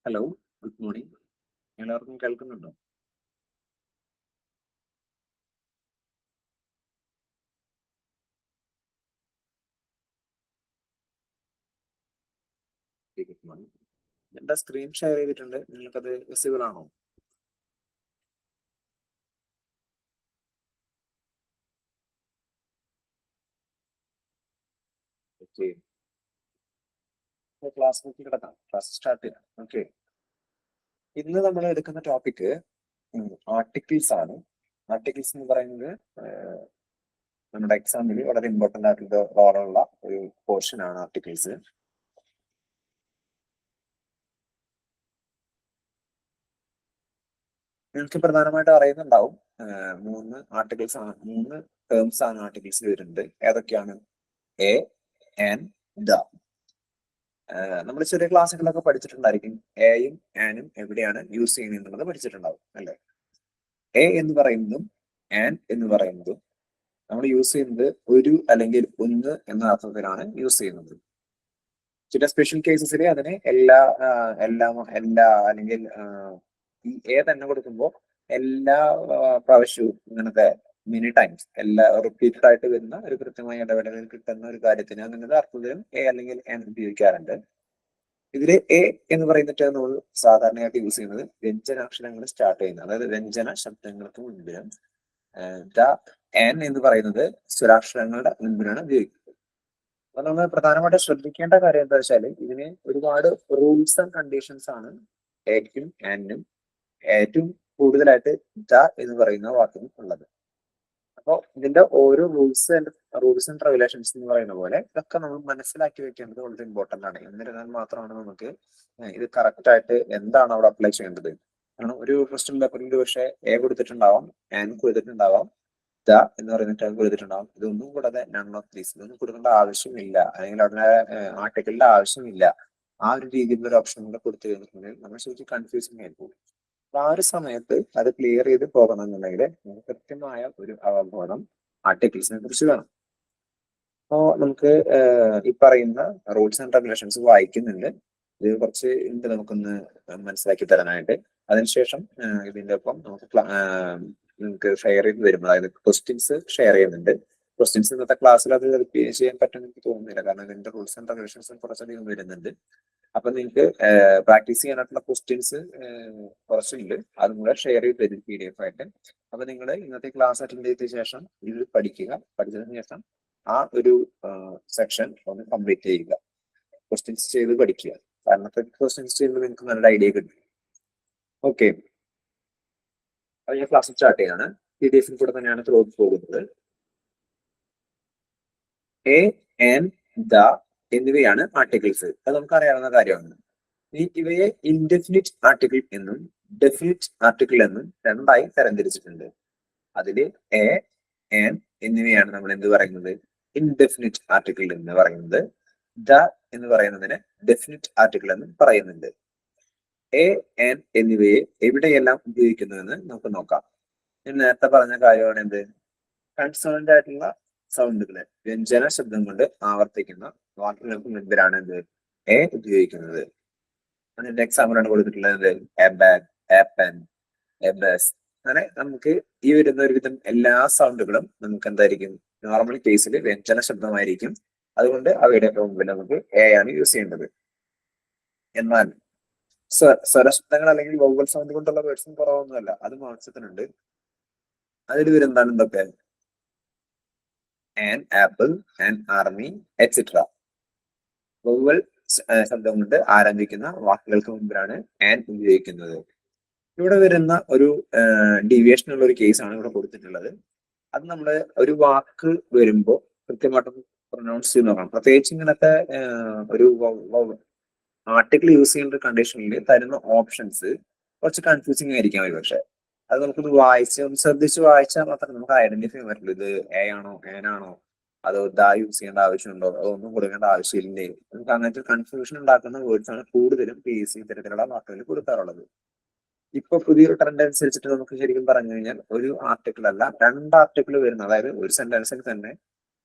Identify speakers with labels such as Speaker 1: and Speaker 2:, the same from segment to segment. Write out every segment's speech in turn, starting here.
Speaker 1: Hello, good morning. എല്ലാവർക്കും കേൾക്കുന്നുണ്ടോ? Good morning. എന്റെ സ്ക്രീൻ ഷെയർ ചെയ്തിട്ടുണ്ട്. നിങ്ങൾക്കത് വിസിബിൾ ആണോ? ഓക്കെ, ക്ലാസ്സിലേക്ക് കിടക്കാം. ക്ലാസ് സ്റ്റാർട്ട് ചെയ്യാം. ഓക്കെ, ഇന്ന് നമ്മൾ എടുക്കുന്ന ടോപ്പിക് ആർട്ടിക്കിൾസ് ആണ്. ആർട്ടിക്കിൾസ് എന്ന് പറയുന്നത് നമ്മുടെ എക്സാമിൽ വളരെ ഇമ്പോർട്ടന്റ് ആയിട്ടുള്ള റോളുള്ള ഒരു പോർഷൻ ആണ് ആർട്ടിക്കിൾസ്. നിങ്ങൾക്ക് പ്രധാനമായിട്ട് അറിയുന്നുണ്ടാവും, മൂന്ന് ടേംസ് ആണ് ആർട്ടിക്കിൾസ് വരുന്നത്. ഏതൊക്കെയാണ്? A, an, the. നമ്മൾ ചെറിയ ക്ലാസ്സുകളിലൊക്കെ പഠിച്ചിട്ടുണ്ടായിരിക്കും എയും ആനും എവിടെയാണ് യൂസ് ചെയ്യുന്നത് എന്നുള്ളത് പഠിച്ചിട്ടുണ്ടാവും അല്ലെ. എ എന്ന് പറയുന്നതും ആൻ എന്ന് പറയുന്നതും നമ്മൾ യൂസ് ചെയ്യുന്നത് ഒരു അല്ലെങ്കിൽ ഒന്ന് എന്ന അർത്ഥത്തിലാണ് യൂസ് ചെയ്യുന്നത്. ചില സ്പെഷ്യൽ കേസസിൽ അതിന് എല്ലാ അല്ലെങ്കിൽ ഈ എ തന്നെ കൊടുക്കുമ്പോൾ എല്ലാ പ്രാവശ്യവും ഇങ്ങനത്തെ മെനി ടൈംസ് റിപ്പീറ്റഡ് ആയിട്ട് വരുന്ന ഒരു കൃത്യമായ ഇടവേളകളിൽ കിട്ടുന്ന ഒരു കാര്യത്തിന് അങ്ങനത്തെ അർത്ഥത്തിലും എ അല്ലെങ്കിൽ ആൻ ഉപയോഗിക്കാറുണ്ട്. ഇതില് എ എന്ന് പറയുന്ന ടേം നമ്മൾ സാധാരണയായിട്ട് യൂസ് ചെയ്യുന്നത് വ്യഞ്ജനാക്ഷരങ്ങൾ സ്റ്റാർട്ട് ചെയ്യുന്നത്, അതായത് വ്യഞ്ജന ശബ്ദങ്ങൾക്ക് മുൻപിലും ദ, എൻ എന്ന് പറയുന്നത് സ്വരാക്ഷരങ്ങളുടെ മുൻപിലാണ് ഉപയോഗിക്കുന്നത്. അപ്പൊ നമ്മൾ പ്രധാനമായിട്ട് ശ്രദ്ധിക്കേണ്ട കാര്യം എന്താ വെച്ചാൽ ഇതിന് ഒരുപാട് റൂൾസ് ആൻഡ് കണ്ടീഷൻസ് ആണ് എക്കും ആനും ഏറ്റവും കൂടുതലായിട്ട് ദ എന്ന് പറയുന്ന വാക്കിനും ഉള്ളത്. അപ്പോൾ ഇതിന്റെ ഓരോ റൂൾസ് ആൻഡ് റെഗുലേഷൻസ് എന്ന് പറയുന്ന പോലെ ഇതൊക്കെ നമ്മൾ മനസ്സിലാക്കി വെക്കേണ്ടത് വളരെ ഇമ്പോർട്ടന്റ് ആണ്. എന്നിരുന്നാൽ മാത്രമാണ് നമുക്ക് ഇത് കറക്റ്റ് ആയിട്ട് എന്താണ് അവിടെ അപ്ലൈ ചെയ്യേണ്ടത്. കാരണം ഒരു ക്വസ്റ്റ്യൻ പേപ്പറിൽ പക്ഷേ എ കൊടുത്തിട്ടുണ്ടാവാം, ആൻ കൊടുത്തിട്ടുണ്ടാവാം, ദ എന്ന് പറയുന്ന ടേം കൊടുത്തിട്ടുണ്ടാവും. ഇതൊന്നും കൂടാതെ നൺ ഓഫ് ദീസ്, ഇതൊന്നും കൊടുക്കേണ്ട ആവശ്യമില്ല, അല്ലെങ്കിൽ അവിടെ ആർട്ടിക്കിളിന്റെ ആവശ്യമില്ല. ആ ഒരു രീതിയിലുള്ള ഒരു ഓപ്ഷൻ കൂടെ കൊടുത്തു കഴിഞ്ഞിട്ടുണ്ടെങ്കിൽ നമ്മൾ ശരിക്കും കൺഫ്യൂസിങ് ആയിരിക്കും. അപ്പൊ ആ ഒരു സമയത്ത് അത് ക്ലിയർ ചെയ്ത് പോകണം എന്നുണ്ടെങ്കിൽ നമുക്ക് കൃത്യമായ ഒരു അവബോധം ആർട്ടിക്കിൾസിനെ കുറിച്ച് വേണം. അപ്പോ നമുക്ക് ഈ പറയുന്ന റൂൾസ് ആൻഡ് റെഗുലേഷൻസ് വായിക്കുന്നുണ്ട്. ഇത് കുറച്ച് ഉണ്ട് നമുക്കൊന്ന് മനസ്സിലാക്കി തരാനായിട്ട്. അതിനുശേഷം ഇതിന്റെ ഒപ്പം നിങ്ങൾക്ക് ഷെയർ ചെയ്ത് വരും, അതായത് ക്വസ്റ്റ്യൻസ് ഷെയർ ചെയ്യുന്നുണ്ട്. ക്വസ്റ്റ്യൻസ് ഇന്നത്തെ ക്ലാസ്സിൽ അത് ചെയ്യാൻ പറ്റുമെന്ന് എനിക്ക് തോന്നുന്നില്ല, കാരണം ഇതിന്റെ റൂൾസ് ആൻഡ് റെഗുലേഷൻസ് കുറച്ചധികം വരുന്നുണ്ട്. അപ്പൊ നിങ്ങൾക്ക് പ്രാക്ടീസ് ചെയ്യാനായിട്ടുള്ള ക്വസ്റ്റ്യൻസ് കുറച്ചുണ്ട്, അതും കൂടെ ഷെയർ ചെയ്ത് തരും PDF ആയിട്ട്. അപ്പൊ നിങ്ങൾ ഇന്നത്തെ ക്ലാസ് അറ്റൻഡ് ചെയ്ത ശേഷം ഇത് പഠിക്കുക. പഠിച്ചതിന് ശേഷം ആ ഒരു സെക്ഷൻ ഒന്ന് കംപ്ലീറ്റ് ചെയ്യുക, ക്വസ്റ്റ്യൻസ് ചെയ്ത് പഠിക്കുക. കാരണത്തെ ക്വസ്റ്റ്യൻസ് ചെയ്യുമ്പോൾ നിങ്ങൾക്ക് നല്ല ഐഡിയ കിട്ടും. ഓക്കെ, അത് ഞാൻ ക്ലാസ് സ്റ്റാർട്ട് ചെയ്യാണ്. PDF കൂടെ തന്നെയാണ് ത്രൂ പോകുന്നത്. എ, ആൻ, ദ എന്നിവയാണ് ആർട്ടിക്കിൾസ്. അത് നമുക്ക് അറിയാവുന്ന കാര്യമാണ്. ഇവയെ ഇൻഡെഫിനിറ്റ് ആർട്ടിക്കിൾ എന്നും ഡെഫിനിറ്റ് ആർട്ടിക്കിൾ എന്നും രണ്ടായി തരംതിരിച്ചിട്ടുണ്ട്. അതില് എ, ആൻ എന്നിവയാണ് നമ്മൾ എന്ത് പറയുന്നത്? ഇൻഡെഫിനിറ്റ് ആർട്ടിക്കിൾ എന്ന് പറയുന്നത്. ദ എന്ന് പറയുന്നതിന് ഡെഫിനിറ്റ് ആർട്ടിക്കിൾ എന്നും പറയുന്നുണ്ട്. എ, ആൻ എന്നിവയെ എവിടെയെല്ലാം ഉപയോഗിക്കുന്നുവെന്ന് നമുക്ക് നോക്കാം. ഞാൻ നേരത്തെ പറഞ്ഞ കാര്യമാണ് എന്ത്? കൺസോണന്റ് ആയിട്ടുള്ള സൗണ്ടുകളെ വ്യഞ്ജന ശബ്ദം കൊണ്ട് ആവർത്തിക്കുന്ന വാക്കുകൾക്ക് മുൻപിലാണ് എന്ത് എ ഉപയോഗിക്കുന്നത്. അതിന്റെ എക്സാമ്പിളാണ് കൊടുത്തിട്ടുള്ളത് A bag, A pen, A bus. അങ്ങനെ നമുക്ക് ഈ വരുന്ന ഒരുവിധം എല്ലാ സൗണ്ടുകളും നമുക്ക് എന്തായിരിക്കും? നോർമൽ കേസിൽ വ്യഞ്ജന ശബ്ദമായിരിക്കും. അതുകൊണ്ട് അവയുടെ മുമ്പിൽ നമുക്ക് എ ആണ് യൂസ് ചെയ്യേണ്ടത്. എന്നാൽ സ്വരശബ്ദങ്ങൾ അല്ലെങ്കിൽ വൗവൽ സൗണ്ട് കൊണ്ടുള്ള വേർഡ്സും കുറവൊന്നുമല്ല, അത് ആവശ്യത്തിനുണ്ട്. അതിൽ വരുന്നതാണ് എന്തൊക്കെ? An apple, an army, etcetera. Vowel ശബ്ദം കൊണ്ട് ആരംഭിക്കുന്ന വാക്കുകൾക്ക് മുമ്പിലാണ് ആൻ ഉപയോഗിക്കുന്നത്. ഇവിടെ വരുന്ന ഒരു ഡീവിയേഷൻ ഉള്ള ഒരു കേസാണ് ഇവിടെ കൊടുത്തിട്ടുള്ളത്. അത് നമ്മൾ ഒരു വാക്ക് വരുമ്പോൾ കൃത്യമായിട്ട് പ്രൊനൗൺസ് ചെയ്ത് നോക്കണം. പ്രത്യേകിച്ച് ഇങ്ങനത്തെ ഒരു ആർട്ടിക്കിൾ യൂസ് ചെയ്യുന്ന ഒരു കണ്ടീഷനിൽ തരുന്ന ഓപ്ഷൻസ് കുറച്ച് കൺഫ്യൂസിങ് ആയിരിക്കാം ഒരു പക്ഷെ. അത് നമുക്കൊന്ന് ഒന്ന് ശ്രദ്ധിച്ച് വായിച്ചാൽ മാത്രമേ നമുക്ക് ഐഡന്റിഫൈ ചെയ്യാൻ പറ്റുള്ളൂ. ഇത് എ ആണോ, ആൻ ആണോ, അതോ ദ യൂസ് ചെയ്യേണ്ട ആവശ്യമുണ്ടോ, അതൊന്നും കൊടുക്കേണ്ട ആവശ്യമില്ലേ. നമുക്ക് അങ്ങനത്തെ കൺഫ്യൂഷൻ ഉണ്ടാക്കുന്ന വേർഡ്സ് ആണ് കൂടുതലും PSC ഇത്തരത്തിലുള്ള വാക്കുകളിൽ കൊടുക്കാറുള്ളത്. ഇപ്പൊ പുതിയൊരു ട്രെൻഡ് അനുസരിച്ചിട്ട് നമുക്ക് ശരിക്കും പറഞ്ഞു കഴിഞ്ഞാൽ ഒരു ആർട്ടിക്കിൾ അല്ല, രണ്ട് ആർട്ടിക്കിൾ വരുന്ന, അതായത് ഒരു സെന്റൻസിൽ തന്നെ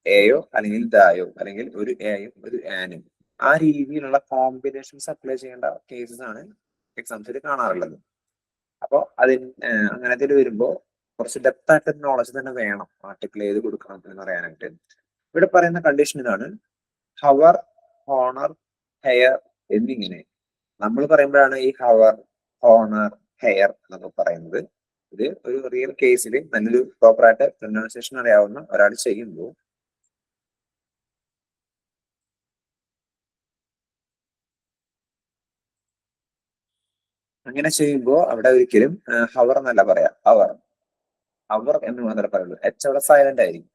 Speaker 1: എയോ അല്ലെങ്കിൽ ദായോ അല്ലെങ്കിൽ ഒരു എയും ഒരു ആനും ആ രീതിയിലുള്ള കോമ്പിനേഷൻസ് അപ്ലൈ ചെയ്യേണ്ട കേസസ് ആണ് എക്സാംസിൽ കാണാറുള്ളത്. അപ്പോൾ അങ്ങനത്തെ വരുമ്പോൾ കുറച്ച് ഡെപ്ത് ആയിട്ട് നോളജ് തന്നെ വേണം ആർട്ടിക്കിൾ ഏത് കൊടുക്കണം എന്ന് പറയാനായിട്ട്. ഇവിടെ പറയുന്ന കണ്ടീഷൻ ഇതാണ്: ഹവർ, ഹോണർ, ഹെയർ എന്നിങ്ങനെ. നമ്മൾ പറയുമ്പോഴാണ് ഈ ഹവർ, ഹോണർ, ഹെയർ എന്നൊക്കെ പറയുന്നത്. ഇത് ഒരു റിയൽ കേസിൽ നല്ലൊരു പ്രോപ്പറായിട്ട് പ്രൊനൗൺസിയേഷൻ അറിയാവുന്ന ഒരാൾ ചെയ്യുമ്പോൾ അങ്ങനെ ചെയ്യുമ്പോൾ അവിടെ ഒരിക്കലും ഹവർ എന്നല്ല പറയാ, അവർ അവർ എന്ന് മാത്രമേ പറയുള്ളൂ. എച്ച് അവിടെ സൈലന്റ് ആയിരിക്കും.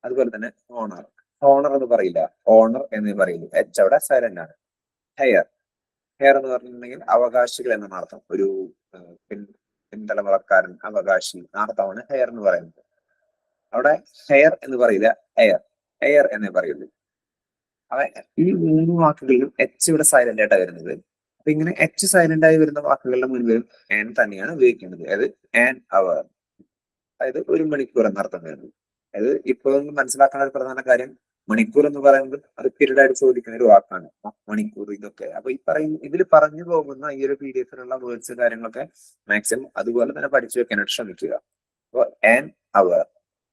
Speaker 1: അതുപോലെ തന്നെ ഓണർ, ഓണർ എന്ന് പറയില്ല, ഓണർ എന്ന് പറയില്ല, എച്ച് അവിടെ സൈലന്റ് ആണ്. ഹെയർ, ഹെയർ എന്ന് പറഞ്ഞിട്ടുണ്ടെങ്കിൽ അവകാശികൾ എന്നാണ് അർത്ഥം. ഒരു പിന്തലമുറക്കാരൻ, അവകാശി, അർത്ഥമാണ് ഹെയർ എന്ന് പറയുന്നത്. അവിടെ ഹെയർ എന്ന് പറയില്ല, എയർ, എയർ എന്നേ പറയുള്ളൂ. ഈ 3 വാക്കുകളിലും എച്ച് ഇവിടെ സൈലന്റ് ആയിട്ടാണ് വരുന്നത്. അപ്പൊ ഇങ്ങനെ എച്ച് സൈലന്റ് ആയി വരുന്ന വാക്കുകളുടെ മുൻപിലും ആൻ തന്നെയാണ് ഉപയോഗിക്കേണ്ടത്. അതായത് ആൻ അവർ, അതായത് 1 മണിക്കൂർ എന്നർത്ഥം വരുന്നത്. അതായത് ഇപ്പൊ മനസ്സിലാക്കുന്ന ഒരു പ്രധാന കാര്യം, മണിക്കൂർ എന്ന് പറയുന്നത് അത് പീരീഡ് ആയിട്ട് ചോദിക്കുന്ന ഒരു വാക്കാണ്. മണിക്കൂർ ഇതൊക്കെ. അപ്പൊ ഇതിൽ പറഞ്ഞു പോകുന്ന ഈ ഒരു PDF-ലുള്ള വേർഡ്സ് കാര്യങ്ങളൊക്കെ മാക്സിമം അതുപോലെ തന്നെ പഠിച്ചു വെക്കാനായിട്ട് ശ്രമിക്കുക. അപ്പോൾ an hour,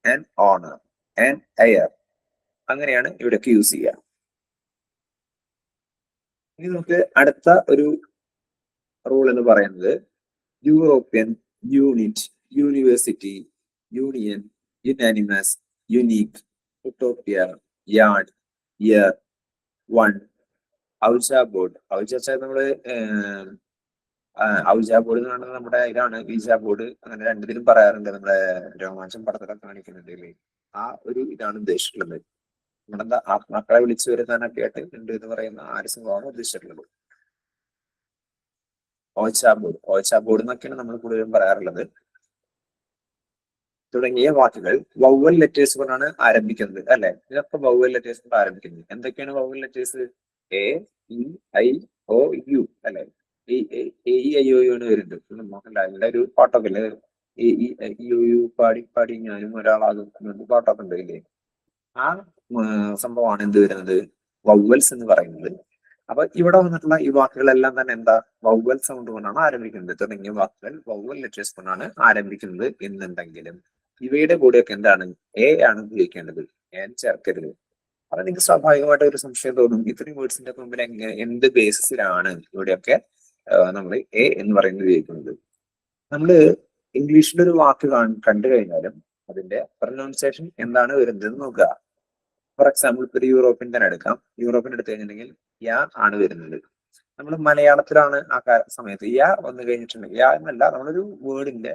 Speaker 1: an honour, an air, അങ്ങനെയാണ് ഇവിടെയൊക്കെ യൂസ് ചെയ്യുക. ഇനി നമുക്ക് അടുത്ത ഒരു റൂൾ എന്ന് പറയുന്നത് European, unit, university, union, unanimous, unique, utopia, yard, year, one, Ouija board. Ouija നമ്മള് ഔജ ബോർഡ് എന്ന് പറയുന്നത് നമ്മുടെ ഇതാണ്, വിജ ബോർഡ്, അങ്ങനെ രണ്ടിലും പറയാറുണ്ട്. നമ്മുടെ രോമാഞ്ചം പടത്തിലൊക്കെ കാണിക്കുന്നുണ്ട്. ആ ഒരു ഇതാണ് ഉദ്ദേശിച്ചിട്ടുള്ളത്. നമ്മളെന്താ ആത്മാക്കളെ വിളിച്ചു വരുത്താനൊക്കെ ആയിട്ട് ഉണ്ട് എന്ന് പറയുന്ന ആ ഒരു സംഭവമാണ് ഉദ്ദേശിച്ചിട്ടുള്ളത്. ഓച്ച ബോർഡ്, ഓച്ച ബോർഡ് എന്നൊക്കെയാണ് നമ്മൾ കൂടുതലും പറയാറുള്ളത്. തുടങ്ങിയ വാക്കുകൾ വൗവൽ ലെറ്റേഴ്സ് കൊണ്ടാണ് ആരംഭിക്കുന്നത്, അല്ലെ? ഇതൊക്കെ വൗവൽ ലെറ്റേഴ്സ് കൊണ്ട് ആരംഭിക്കുന്നത്. എന്തൊക്കെയാണ് vowel letters? A, E, I, O, U, അല്ലെ? ആണ് വരുന്നത്. നോക്കണ്ട, അതിന്റെ ഒരു പാട്ടൊക്കെ അല്ലേ? യു പാടി പാടി ഞാനും ഒരാളാകും പാട്ടൊക്കെ ഉണ്ട് ഇല്ലേ? ആ സംഭവമാണ് എന്ത് വരുന്നത്? വൗവൽസ് എന്ന് പറയുന്നത്. അപ്പൊ ഇവിടെ വന്നിട്ടുള്ള ഈ വാക്കുകളെല്ലാം തന്നെ എന്താ? വൗവൽ സൗണ്ട് കൊണ്ടാണ് ആരംഭിക്കുന്നത്. തുടങ്ങിയ വാക്കുകൾ വൗവൽ ലെറ്റേഴ്സ് കൊണ്ടാണ് ആരംഭിക്കുന്നത് എന്നുണ്ടെങ്കിലും ഇവയുടെ കൂടെയൊക്കെ എന്താണ്? എ ആണ് ഉപയോഗിക്കേണ്ടത്, എൻ ചേർക്കരുത്. അപ്പൊ നിങ്ങൾക്ക് സ്വാഭാവികമായിട്ട് ഒരു സംശയം തോന്നും, ഇത്രയും വേർഡ്സിന്റെ മുമ്പിൽ എന്ത് ബേസിസിലാണ് ഇവിടെയൊക്കെ നമ്മൾ എ എന്ന് പറയുന്നത് ഉപയോഗിക്കുന്നത്? നമ്മള് ഇംഗ്ലീഷിൽ ഒരു വാക്ക് കണ്ടു കഴിഞ്ഞാലും അതിന്റെ പ്രൊനൗൺസിയേഷൻ എന്താണ് വരുന്നത് നോക്കുക. ഫോർ എക്സാമ്പിൾ ഇപ്പൊ ഒരു യൂറോപ്യൻ തന്നെ എടുക്കാം. യൂറോപ്യൻ എടുത്തു കഴിഞ്ഞിട്ടുണ്ടെങ്കിൽ യാ ആണ് വരുന്നത്. നമ്മൾ മലയാളത്തിലാണ് ആ സമയത്ത് യാ വന്നു കഴിഞ്ഞിട്ടുണ്ടെങ്കിൽ, യാ എന്നല്ല, നമ്മളൊരു വേർഡിന്റെ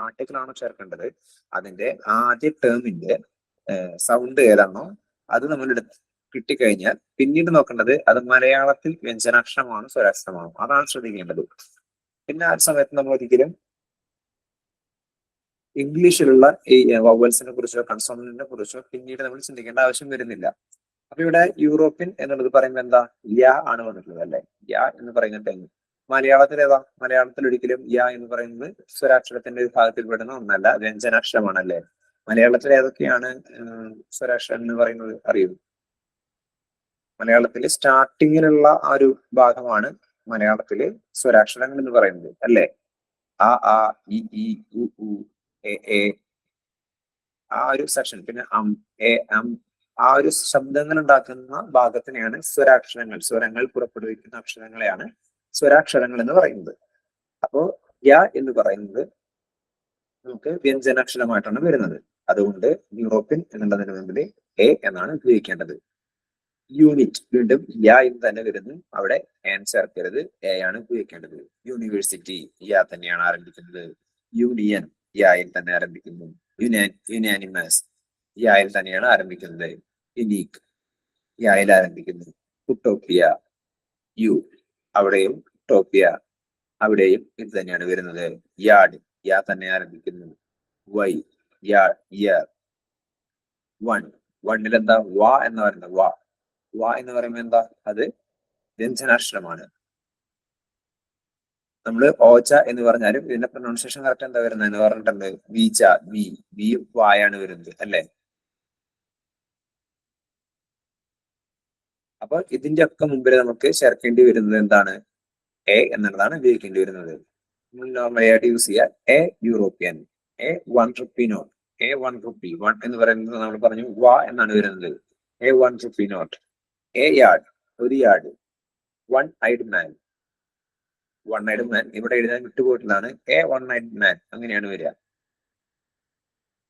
Speaker 1: ആർട്ടിക്കിൾ ആണോ ചേർക്കേണ്ടത്, അതിന്റെ ആദ്യ ടേമിന്റെ സൗണ്ട് ഏതാണോ അത് നമ്മൾ കിട്ടിക്കഴിഞ്ഞാൽ പിന്നീട് നോക്കേണ്ടത് അത് മലയാളത്തിൽ വ്യഞ്ജനാക്ഷരമാണോ സ്വരാക്ഷരമാണോ, അതാണ് ശ്രദ്ധിക്കേണ്ടത്. പിന്നെ ആ സമയത്ത് നമ്മൾ ഒരിക്കലും ഇംഗ്ലീഷിലുള്ള ഈ വവൽസിനെ കുറിച്ചോ കൺസോണന്റിനെ കുറിച്ചോ പിന്നീട് നമ്മൾ ചിന്തിക്കേണ്ട ആവശ്യം വരുന്നില്ല. അപ്പൊ ഇവിടെ യൂറോപ്യൻ എന്നുള്ളത് പറയുമ്പോൾ എന്താ? യാ ആണ് വന്നിട്ടുള്ളത്, അല്ലെ? യാ എന്ന് പറയുന്ന ടൈം. മലയാളത്തിൽ ഏതാ? മലയാളത്തിൽ ഒരിക്കലും യാ എന്ന് പറയുന്നത് സ്വരാക്ഷരത്തിന്റെ വിഭാഗത്തിൽ പെടുന്ന ഒന്നല്ല, വ്യഞ്ജനാക്ഷരമാണ്, അല്ലെ? മലയാളത്തിൽ ഏതൊക്കെയാണ് സ്വരാക്ഷരം എന്ന് പറയുന്നത് അറിയൂ? മലയാളത്തില് സ്റ്റാർട്ടിങ്ങിലുള്ള ആ ഒരു ഭാഗമാണ് മലയാളത്തില് സ്വരാക്ഷരങ്ങൾ എന്ന് പറയുന്നത്, അല്ലെ? ആ ഇ ഉ എ ആ ഒരു സെക്ഷൻ, പിന്നെ എ ആ ഒരു ശബ്ദങ്ങൾ ഉണ്ടാക്കുന്ന ഭാഗത്തിനെയാണ് സ്വരാക്ഷരങ്ങൾ, സ്വരങ്ങൾ പുറപ്പെടുവിക്കുന്ന അക്ഷരങ്ങളെയാണ് സ്വരാക്ഷരങ്ങൾ എന്ന് പറയുന്നത്. അപ്പോ യ എന്ന് പറയുന്നത് നമുക്ക് വ്യഞ്ജനാക്ഷരമായിട്ടാണ് വരുന്നത്. അതുകൊണ്ട് യൂറോപ്യൻ എന്നുള്ളതിന് മുമ്പിൽ എ എന്നാണ് ഉപയോഗിക്കേണ്ടത്. യൂണിറ്റ് വീണ്ടും യ എന്ന് തന്നെ വരുന്നു, അവിടെ എൻ ചേർക്കരുത്, എ ആണ് ഉപയോഗിക്കേണ്ടത്. യൂണിവേഴ്സിറ്റി യ തന്നെയാണ് ആരംഭിക്കുന്നത്. യൂണിയൻ യായിൽ തന്നെ ആരംഭിക്കുന്നു. യുനാനിമസ് യായിൽ തന്നെയാണ് ആരംഭിക്കുന്നത്. യുനീക്ക് യായിൽ ആരംഭിക്കുന്നു. ഉട്ടോപ്പിയ യു, അവിടെയും ഉട്ടോപ്പിയ, അവിടെയും ഇത് തന്നെയാണ് വരുന്നത്. യാർഡ് യാ തന്നെ ആരംഭിക്കുന്നു. വൈ യാ, ഇയർ. വണ്ണിൽ എന്താ? വാ എന്ന് പറയുന്നത്. വാ എന്ന് പറയുമ്പോൾ എന്താ? അത് വ്യഞ്ജനാക്ഷരമാണ്. നമ്മള് ഓച്ച എന്ന് പറഞ്ഞാലും ഇതിന്റെ പ്രൊനൗൺസിയേഷൻ കറക്റ്റ് എന്താ വരുന്നത് എന്ന് പറഞ്ഞിട്ടുണ്ട്? വീച്ച, വിയും വായാണ് വരുന്നത്, അല്ലെ? അപ്പൊ ഇതിന്റെ ഒക്കെ മുമ്പിൽ നമുക്ക് ചേർക്കേണ്ടി വരുന്നത് എന്താണ്? എ എന്നുള്ളതാണ് ഉപയോഗിക്കേണ്ടി വരുന്നത്. നോർമലി ആയിട്ട് യൂസ് ചെയ്യുക a European, a 1 rupee note, a 1 rupee, 1 എന്ന് പറയുന്നത് നമ്മൾ പറഞ്ഞു വ എന്നാണ് വരുന്നത്. A 1 rupee note, a yard, ഒരു yard, 1 eyed man, 1 eyed man ഇവിടെ എഴുതാൻ വിട്ടുപോയിട്ടുള്ളതാണ്. എ 1 eyed man അങ്ങനെയാണ് വരിക.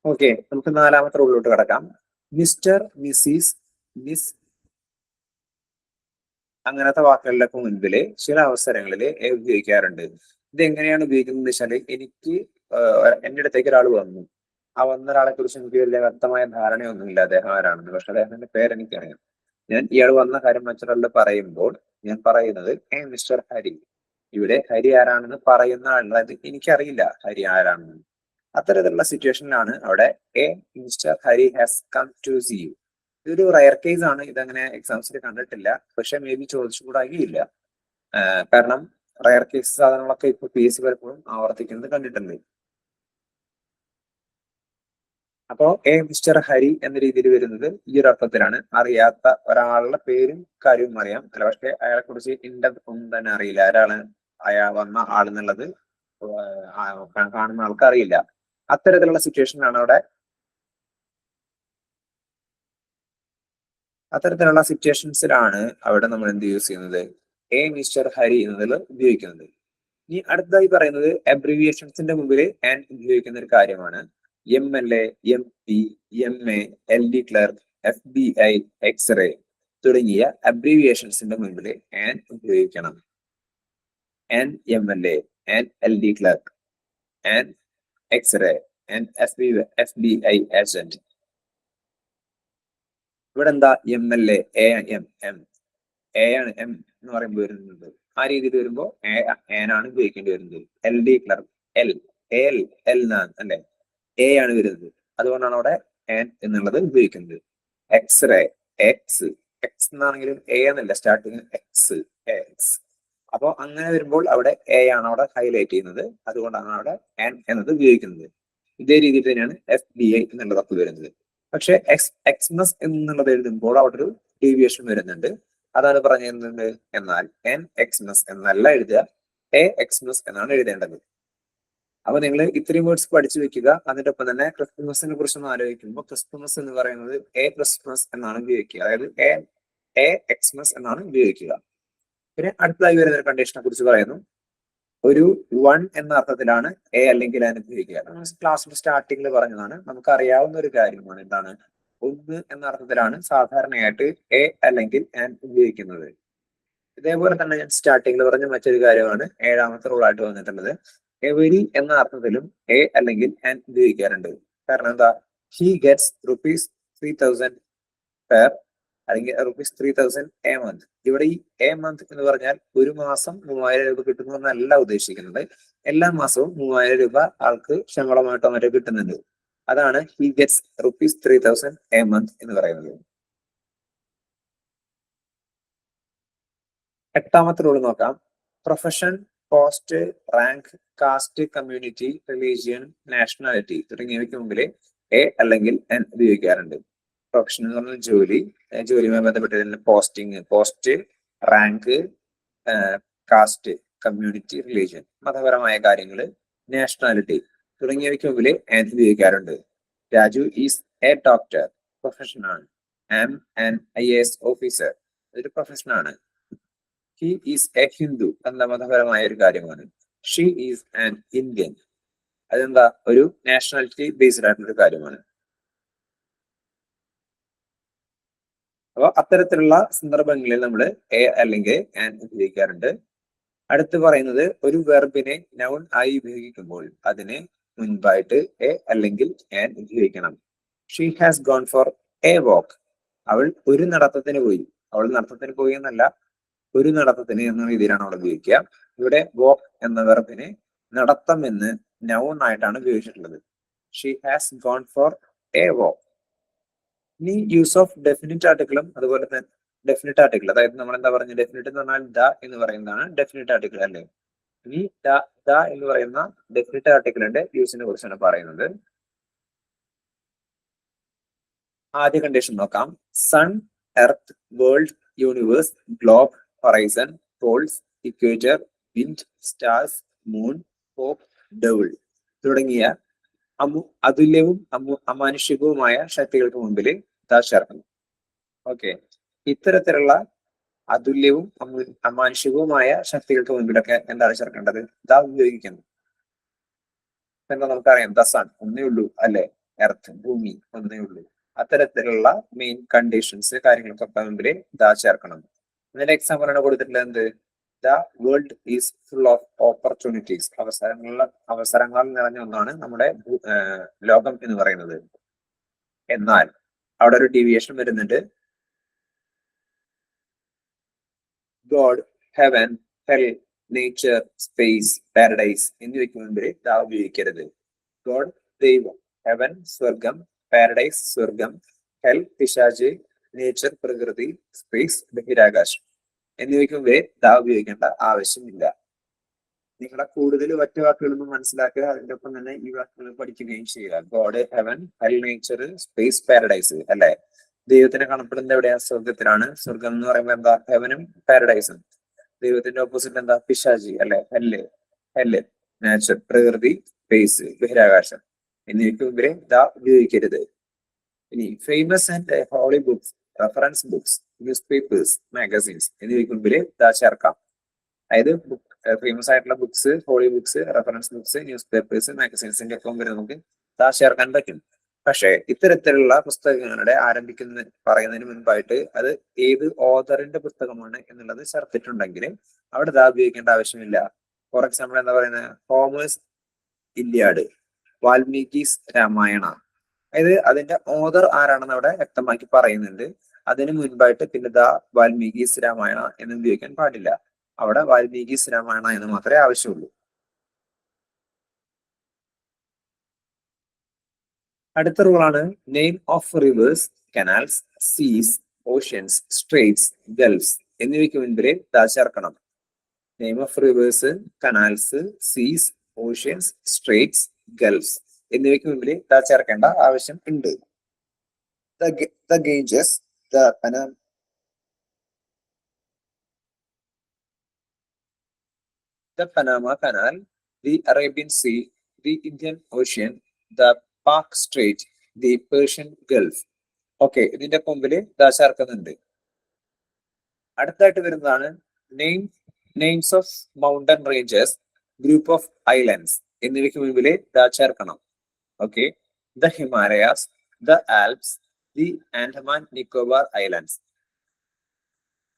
Speaker 1: ഓക്കെ, നമുക്ക് നാലാമത്തെ റൂളിലോട്ട് കിടക്കാം. മിസ്റ്റർ, മിസ്സിസ്, മിസ് അങ്ങനത്തെ വാക്കുകളിലൊക്കെ മുൻപില് ചില അവസരങ്ങളിൽ എ ഉപയോഗിക്കാറുണ്ട്. ഇത് എങ്ങനെയാണ് ഉപയോഗിക്കുന്നത് വെച്ചാല്, എനിക്ക് എന്റെ അടുത്തേക്ക് ഒരാൾ വന്നു. ആ വന്ന ഒരാളെ കുറിച്ച് എനിക്ക് വലിയ വ്യക്തമായ ധാരണയൊന്നുമില്ല അദ്ദേഹം ആരാണെന്ന്. പക്ഷെ അദ്ദേഹത്തിന്റെ പേര് എനിക്കറിയാം. ഞാൻ ഇയാൾ വന്ന കാര്യം മറ്റൊരാളോട് പറയുമ്പോൾ ഞാൻ പറയുന്നത് മിസ്റ്റർ ഹരി. ഇവിടെ ഹരി ആരാണെന്ന് പറയുന്ന ആളായത് എനിക്കറിയില്ല ഹരി ആരാണെന്ന്. അത്തരത്തിലുള്ള സിറ്റുവേഷനിലാണ് അവിടെ a Mister Hari has come to see you. ഇതൊരു റയർ കേസ് ആണ്, ഇതങ്ങനെ എക്സാംസിൽ കണ്ടിട്ടില്ല. പക്ഷെ മേ ബി ചോദിച്ചുകൂടായില്ല. കാരണം റയർ കേസ് സാധനങ്ങളൊക്കെ ഇപ്പൊ PSC പലപ്പോഴും ആവർത്തിക്കുന്നത് കണ്ടിട്ടുണ്ട്. അപ്പോ എ മിസ്റ്റർ ഹരി എന്ന രീതിയിൽ വരുന്നത് ഈ ഒരു അർത്ഥത്തിലാണ്. അറിയാത്ത ഒരാളുടെ പേരും കാര്യവും അറിയാം, അല്ല പക്ഷെ അയാളെ കുറിച്ച് ഒന്നും തന്നെ അറിയില്ല. ആരാണ് അയാൾ വന്ന ആളെന്നുള്ളത് കാണുന്ന ആൾക്ക് അറിയില്ല. അത്തരത്തിലുള്ള സിറ്റുവേഷനിലാണ് അത്തരത്തിലുള്ള സിറ്റുവേഷൻസിലാണ് അവിടെ നമ്മൾ എന്ത് യൂസ് ചെയ്യുന്നത്, എ മിസ്റ്റർ ഹരി എന്നതിൽ ഉപയോഗിക്കുന്നത്. ഇനി അടുത്തതായി പറയുന്നത് അബ്രിവിയേഷൻസിന്റെ മുമ്പിൽ ആൻഡ് ഉപയോഗിക്കുന്ന ഒരു കാര്യമാണ്. MLA, MP, MA, LD clerk, FBI, x ray തുടങ്ങിയ അബ്രിവിയേഷൻസിന്റെ മുമ്പിൽ ആൻഡ് ഉപയോഗിക്കണം. And MLA, and LD clerk, and x ray, and FBI agent. ഇവിടെ എന്താ MLA, A M M, A ആണ് M എന്ന് പറയുമ്പോൾ വരുന്നത്. ആ രീതിയിൽ വരുമ്പോൾ ആണ് ഉപയോഗിക്കേണ്ടി വരുന്നത്. LD ക്ലർക്ക്, L എന്നാണ് അല്ലെ, എ ആണ് വരുന്നത്. അതുകൊണ്ടാണ് അവിടെ ആൻ എന്നുള്ളത് ഉപയോഗിക്കുന്നത്. എക്സ്റേ, എക്സ് എന്നാണെങ്കിലും എ എന്നല്ല സ്റ്റാർട്ടിങ്, എക്സ്. അപ്പൊ അങ്ങനെ വരുമ്പോൾ അവിടെ എ ആണ് അവിടെ ഹൈലൈറ്റ് ചെയ്യുന്നത്. അതുകൊണ്ടാണ് അവിടെ ആൻ എന്നത് ഉപയോഗിക്കുന്നത്. ഇതേ രീതിയിൽ തന്നെയാണ് FBI എന്നുള്ളതൊക്കെ വരുന്നത്. പക്ഷെ എക്സ്മസ് എന്നുള്ളത് എഴുതുമ്പോൾ അവിടെ ഒരു ഡീവിയേഷൻ വരുന്നുണ്ട്. അതാണ് പറഞ്ഞിരുന്നത്. എന്നാൽ എൻ എക്സ്മസ് എന്നല്ല എഴുതുക, എ എക്സ്മസ് എന്നാണ് എഴുതേണ്ടത്. അപ്പൊ നിങ്ങൾ ഇത്രയും വേർഡ്സ് പഠിച്ചു വെക്കുക. അതിന്റെ ഒപ്പം തന്നെ ക്രിസ്തുമസിനെ കുറിച്ചൊന്ന് ആലോചിക്കുമ്പോൾ ക്രിസ്തുമസ് എന്ന് പറയുന്നത് എ ക്രിസ്മസ് എന്നാണ് ഉപയോഗിക്കുക. അതായത് എ എക്സ്മസ് എന്നാണ് ഉപയോഗിക്കുക. പിന്നെ അടുത്തതായി വരുന്ന ഒരു കണ്ടീഷനെ കുറിച്ച് പറയുന്നു. ഒരു 1 എന്ന അർത്ഥത്തിലാണ് എ അല്ലെങ്കിൽ ആൻ ഉപയോഗിക്കുക. ക്ലാസ്സിന്റെ സ്റ്റാർട്ടിങ്ങിൽ പറഞ്ഞതാണ്, നമുക്ക് അറിയാവുന്ന ഒരു കാര്യമാണ്. എന്താണ് 1 എന്ന അർത്ഥത്തിലാണ് സാധാരണയായിട്ട് എ അല്ലെങ്കിൽ ആൻ ഉപയോഗിക്കുന്നത്. ഇതേപോലെ തന്നെ ഞാൻ സ്റ്റാർട്ടിങ്ങിൽ പറഞ്ഞ മറ്റൊരു കാര്യമാണ് 7ാമത്തെ റൂളായിട്ട് വന്നിട്ടുള്ളത്. എവരി എന്ന അർത്ഥത്തിലും എ അല്ലെങ്കിൽ ആൻ ഉപയോഗിക്കാറുണ്ട്. കാരണം എന്താ, ഹി ഗെറ്റ്സ് ₹3,000 പെർ, അല്ലെങ്കിൽ ₹3,000 എ മന്ത്. ഇവിടെ ഈ എ മന്ത് എന്ന് പറഞ്ഞാൽ ഒരു മാസം 3000 രൂപ കിട്ടുന്നു എന്നല്ല ഉദ്ദേശിക്കുന്നത്. എല്ലാ മാസവും 3000 രൂപ ആൾക്ക് ശമ്പളമായിട്ടോ മറ്റോ കിട്ടുന്നുണ്ട്. അതാണ് ഹി ഗെറ്റ്സ് ₹3,000 എ മന്ത് എന്ന് പറയുന്നത്. 8ാമത്തെ റൂൾ നോക്കാം. Profession, post, rank, caste, community, religion, nationality തുടങ്ങിയവയ്ക്ക് മുമ്പിൽ എ അല്ലെങ്കിൽ എൻ ഉപയോഗിക്കാറുണ്ട്. പ്രൊഫഷൻ എന്ന് പറഞ്ഞാൽ ജോലി, ജോലിയുമായി ബന്ധപ്പെട്ട് post, rank, caste, community, religion മതപരമായ കാര്യങ്ങൾ, നാഷണാലിറ്റി തുടങ്ങിയവയ്ക്ക് മുമ്പിൽ എൻ ഉപയോഗിക്കാറുണ്ട്. രാജു ഈസ് എ ഡോക്ടർ, പ്രൊഫഷനാണ്. ആം ആൻ IAS ഓഫീസർ, ഒരു പ്രൊഫഷനാണ്. ഹി ഈസ് എ ഹിന്ദു എന്ന മതപരമായ ഒരു കാര്യമാണ്. ഷീ ഈസ് ആൻ ഇന്ത്യൻ, അതെന്താ ഒരു നാഷണാലിറ്റി ബേസ്ഡ് ആയിട്ടുള്ള ഒരു കാര്യമാണ്. അപ്പൊ അത്തരത്തിലുള്ള സന്ദർഭങ്ങളിൽ നമ്മൾ എ അല്ലെങ്കിൽ ആൻ ഉപയോഗിക്കാറുണ്ട്. അടുത്ത് പറയുന്നത് ഒരു വെർബിനെ നൗൺ ആയി ഉപയോഗിക്കുമ്പോൾ അതിന് മുൻപായിട്ട് എ അല്ലെങ്കിൽ ആൻ ഉപയോഗിക്കണം. She has gone for a walk, അവൾ ഒരു നടത്തത്തിന് പോയി. അവൾ നടത്തത്തിന് പോയി എന്നല്ല, ഒരു നടത്തത്തിന് എന്ന രീതിയിലാണ് അവിടെ ഉപയോഗിക്കുക. ഇവിടെ വാക്ക് എന്ന വെർബിനെ നടത്തം എന്ന് നൗൺ ആയിട്ടാണ് ഉപയോഗിച്ചിട്ടുള്ളത്. She has gone for a walk. ഇനി യൂസ് ഓഫ് ഡെഫിനിറ്റ് ആർട്ടിക്കിളും അതുപോലെ തന്നെ ഡെഫിനിറ്റ് ആർട്ടിക്കിൾ, അതായത് നമ്മൾ എന്താ പറഞ്ഞ ഡെഫിനിറ്റ് എന്ന് പറഞ്ഞാൽ ദ എന്ന് പറയുന്നതാണ് ഡെഫിനിറ്റ് ആർട്ടിക്കിൾ അല്ലേ. ഇനി ദ എന്ന് പറയുന്ന ഡെഫിനിറ്റ് ആർട്ടിക്കിളിന്റെ യൂസിനെ കുറിച്ചാണ് പറയുന്നത്. ആദ്യ കണ്ടീഷൻ നോക്കാം. Sun, earth, world, universe, globe, horizon, poles, equator, wind, stars, moon, hope, devil തുടങ്ങിയ അതുല്യവും അമാനുഷികവുമായ ശക്തികൾക്ക് മുമ്പിൽ ദാ ചേർക്കണം. ഓക്കെ, ഇത്തരത്തിലുള്ള അതുല്യവും അമാനുഷികവുമായ ശക്തികൾക്ക് മുമ്പിലൊക്കെ എന്താണ് ചേർക്കേണ്ടത്? ദാ ഉപയോഗിക്കുന്നു. എന്താ നമുക്കറിയാം, ദ സൺ ഒന്നേ ഉള്ളൂ അല്ലെ, എർത്ത് ഭൂമി ഒന്നേ ഉള്ളൂ. അത്തരത്തിലുള്ള മെയിൻ കണ്ടീഷൻസ് കാര്യങ്ങൾക്കൊക്കെ മുമ്പിൽ ദാ ചേർക്കണം. ഇതിന്റെ എക്സാമ്പിൾ ആണ് കൊടുത്തിട്ടുള്ളത് എന്ത്? The world is full of opportunities. അവസരങ്ങൾ നിറഞ്ഞ ഒന്നാണ് നമ്മുടെ ലോകം എന്ന് പറയുന്നത്. എന്നാൽ അവിടെ ഒരു ഡീവിയേഷൻ വരുന്നുണ്ട്. God, heaven, hell, nature, space, paradise എന്നിവയ്ക്ക് മുമ്പിൽ ദാ ഉപയോഗിക്കരുത്. ഗോഡ് ദൈവം, ഹെവൻ സ്വർഗം, പാരഡൈസ് സ്വർഗം, ഹെൽ പിശാച്, നേച്ചർ പ്രകൃതി, സ്പേസ് ബഹിരാകാശം എന്നിവയ്ക്ക് മുമ്പേ ദാ ഉപയോഗിക്കേണ്ട ആവശ്യമില്ല. നിങ്ങളെ കൂടുതൽ ഒറ്റ വാക്കുകളൊന്നും മനസ്സിലാക്കുക, അതിന്റെ ഒപ്പം തന്നെ ഈ വാക്കുകൾ പഠിക്കുകയും ചെയ്യുക. God, heaven, hell, nature, space, paradise അല്ലെ. ദൈവത്തിനെ കാണപ്പെടുന്നത് എവിടെയാ? സ്വർഗത്തിലാണ്. സ്വർഗം എന്ന് പറയുമ്പോൾ എന്താ? ഹെവനും പാരഡൈസും. ദൈവത്തിന്റെ ഓപ്പോസിറ്റ് എന്താ? പിശാചി അല്ലെ, ഹെല്ല്, നേച്ചർ പ്രകൃതി, സ്പേസ് ബഹിരാകാശം എന്നിവയ്ക്ക് മുമ്പിൽ ദാ ഉപയോഗിക്കരുത്. ഇനി famous and holy books, reference books, newspapers, magazines എന്നിവയ്ക്ക് മുമ്പിൽ ദാ ചേർക്കാം. അതായത് ഫേമസ് ആയിട്ടുള്ള books, holy books, reference books, newspapers, മാഗസീൻസിന്റെ ഒക്കെ മുമ്പിൽ നമുക്ക് ദാ ചേർക്കാൻ പറ്റും. പക്ഷെ ഇത്തരത്തിലുള്ള പുസ്തകങ്ങളുടെ പറയുന്നതിന് മുൻപായിട്ട് അത് ഏത് ഓഥറിന്റെ പുസ്തകമാണ് എന്നുള്ളത് ചേർത്തിട്ടുണ്ടെങ്കിൽ അവിടെ ദാ ഉപയോഗിക്കേണ്ട ആവശ്യമില്ല. ഫോർ എക്സാമ്പിൾ എന്താ പറയുന്നത്? ഹോമേഴ്സ് ഇല്ലിയാഡ്, വാൽമീകിസ് രാമായണ. അതായത് അതിന്റെ ഓഥർ ആരാണെന്ന് അവിടെ വ്യക്തമാക്കി പറയുന്നുണ്ട്. അതിന് മുൻപായിട്ട് പിന്നെ ദാ വാൽമീകിസ് രാമായണ എന്ന് ഉപയോഗിക്കാൻ പാടില്ല. അവിടെ വാൽമീകിസ് രാമായണ എന്ന് മാത്രമേ ആവശ്യമുള്ളൂ. അടുത്ത റൂളാണ് name of rivers, canals, seas, oceans, straits, gulfs എന്നിവയ്ക്ക് മുൻപിൽ ദാ ചേർക്കണം. Name of rivers, canals, seas, oceans, straits, gulfs എന്നിവയ്ക്ക് മുമ്പിൽ ദാ ചേർക്കേണ്ട ആവശ്യം ഉണ്ട്. The Ganges, the Panama Canal, the Arabian Sea, the Indian Ocean, the Park Strait, the Persian Gulf. Okay, ഇതിന്റെ മുമ്പിൽ ദാ ചേർക്കുന്നുണ്ട്. അടുത്തായിട്ട് വരുന്നതാണ് names of mountain ranges, group of islands എന്നിവയ്ക്ക് മുമ്പിൽ ദാ ചേർക്കണം. Okay, the Himalayas, the Alps, the Andaman Nicobar islands.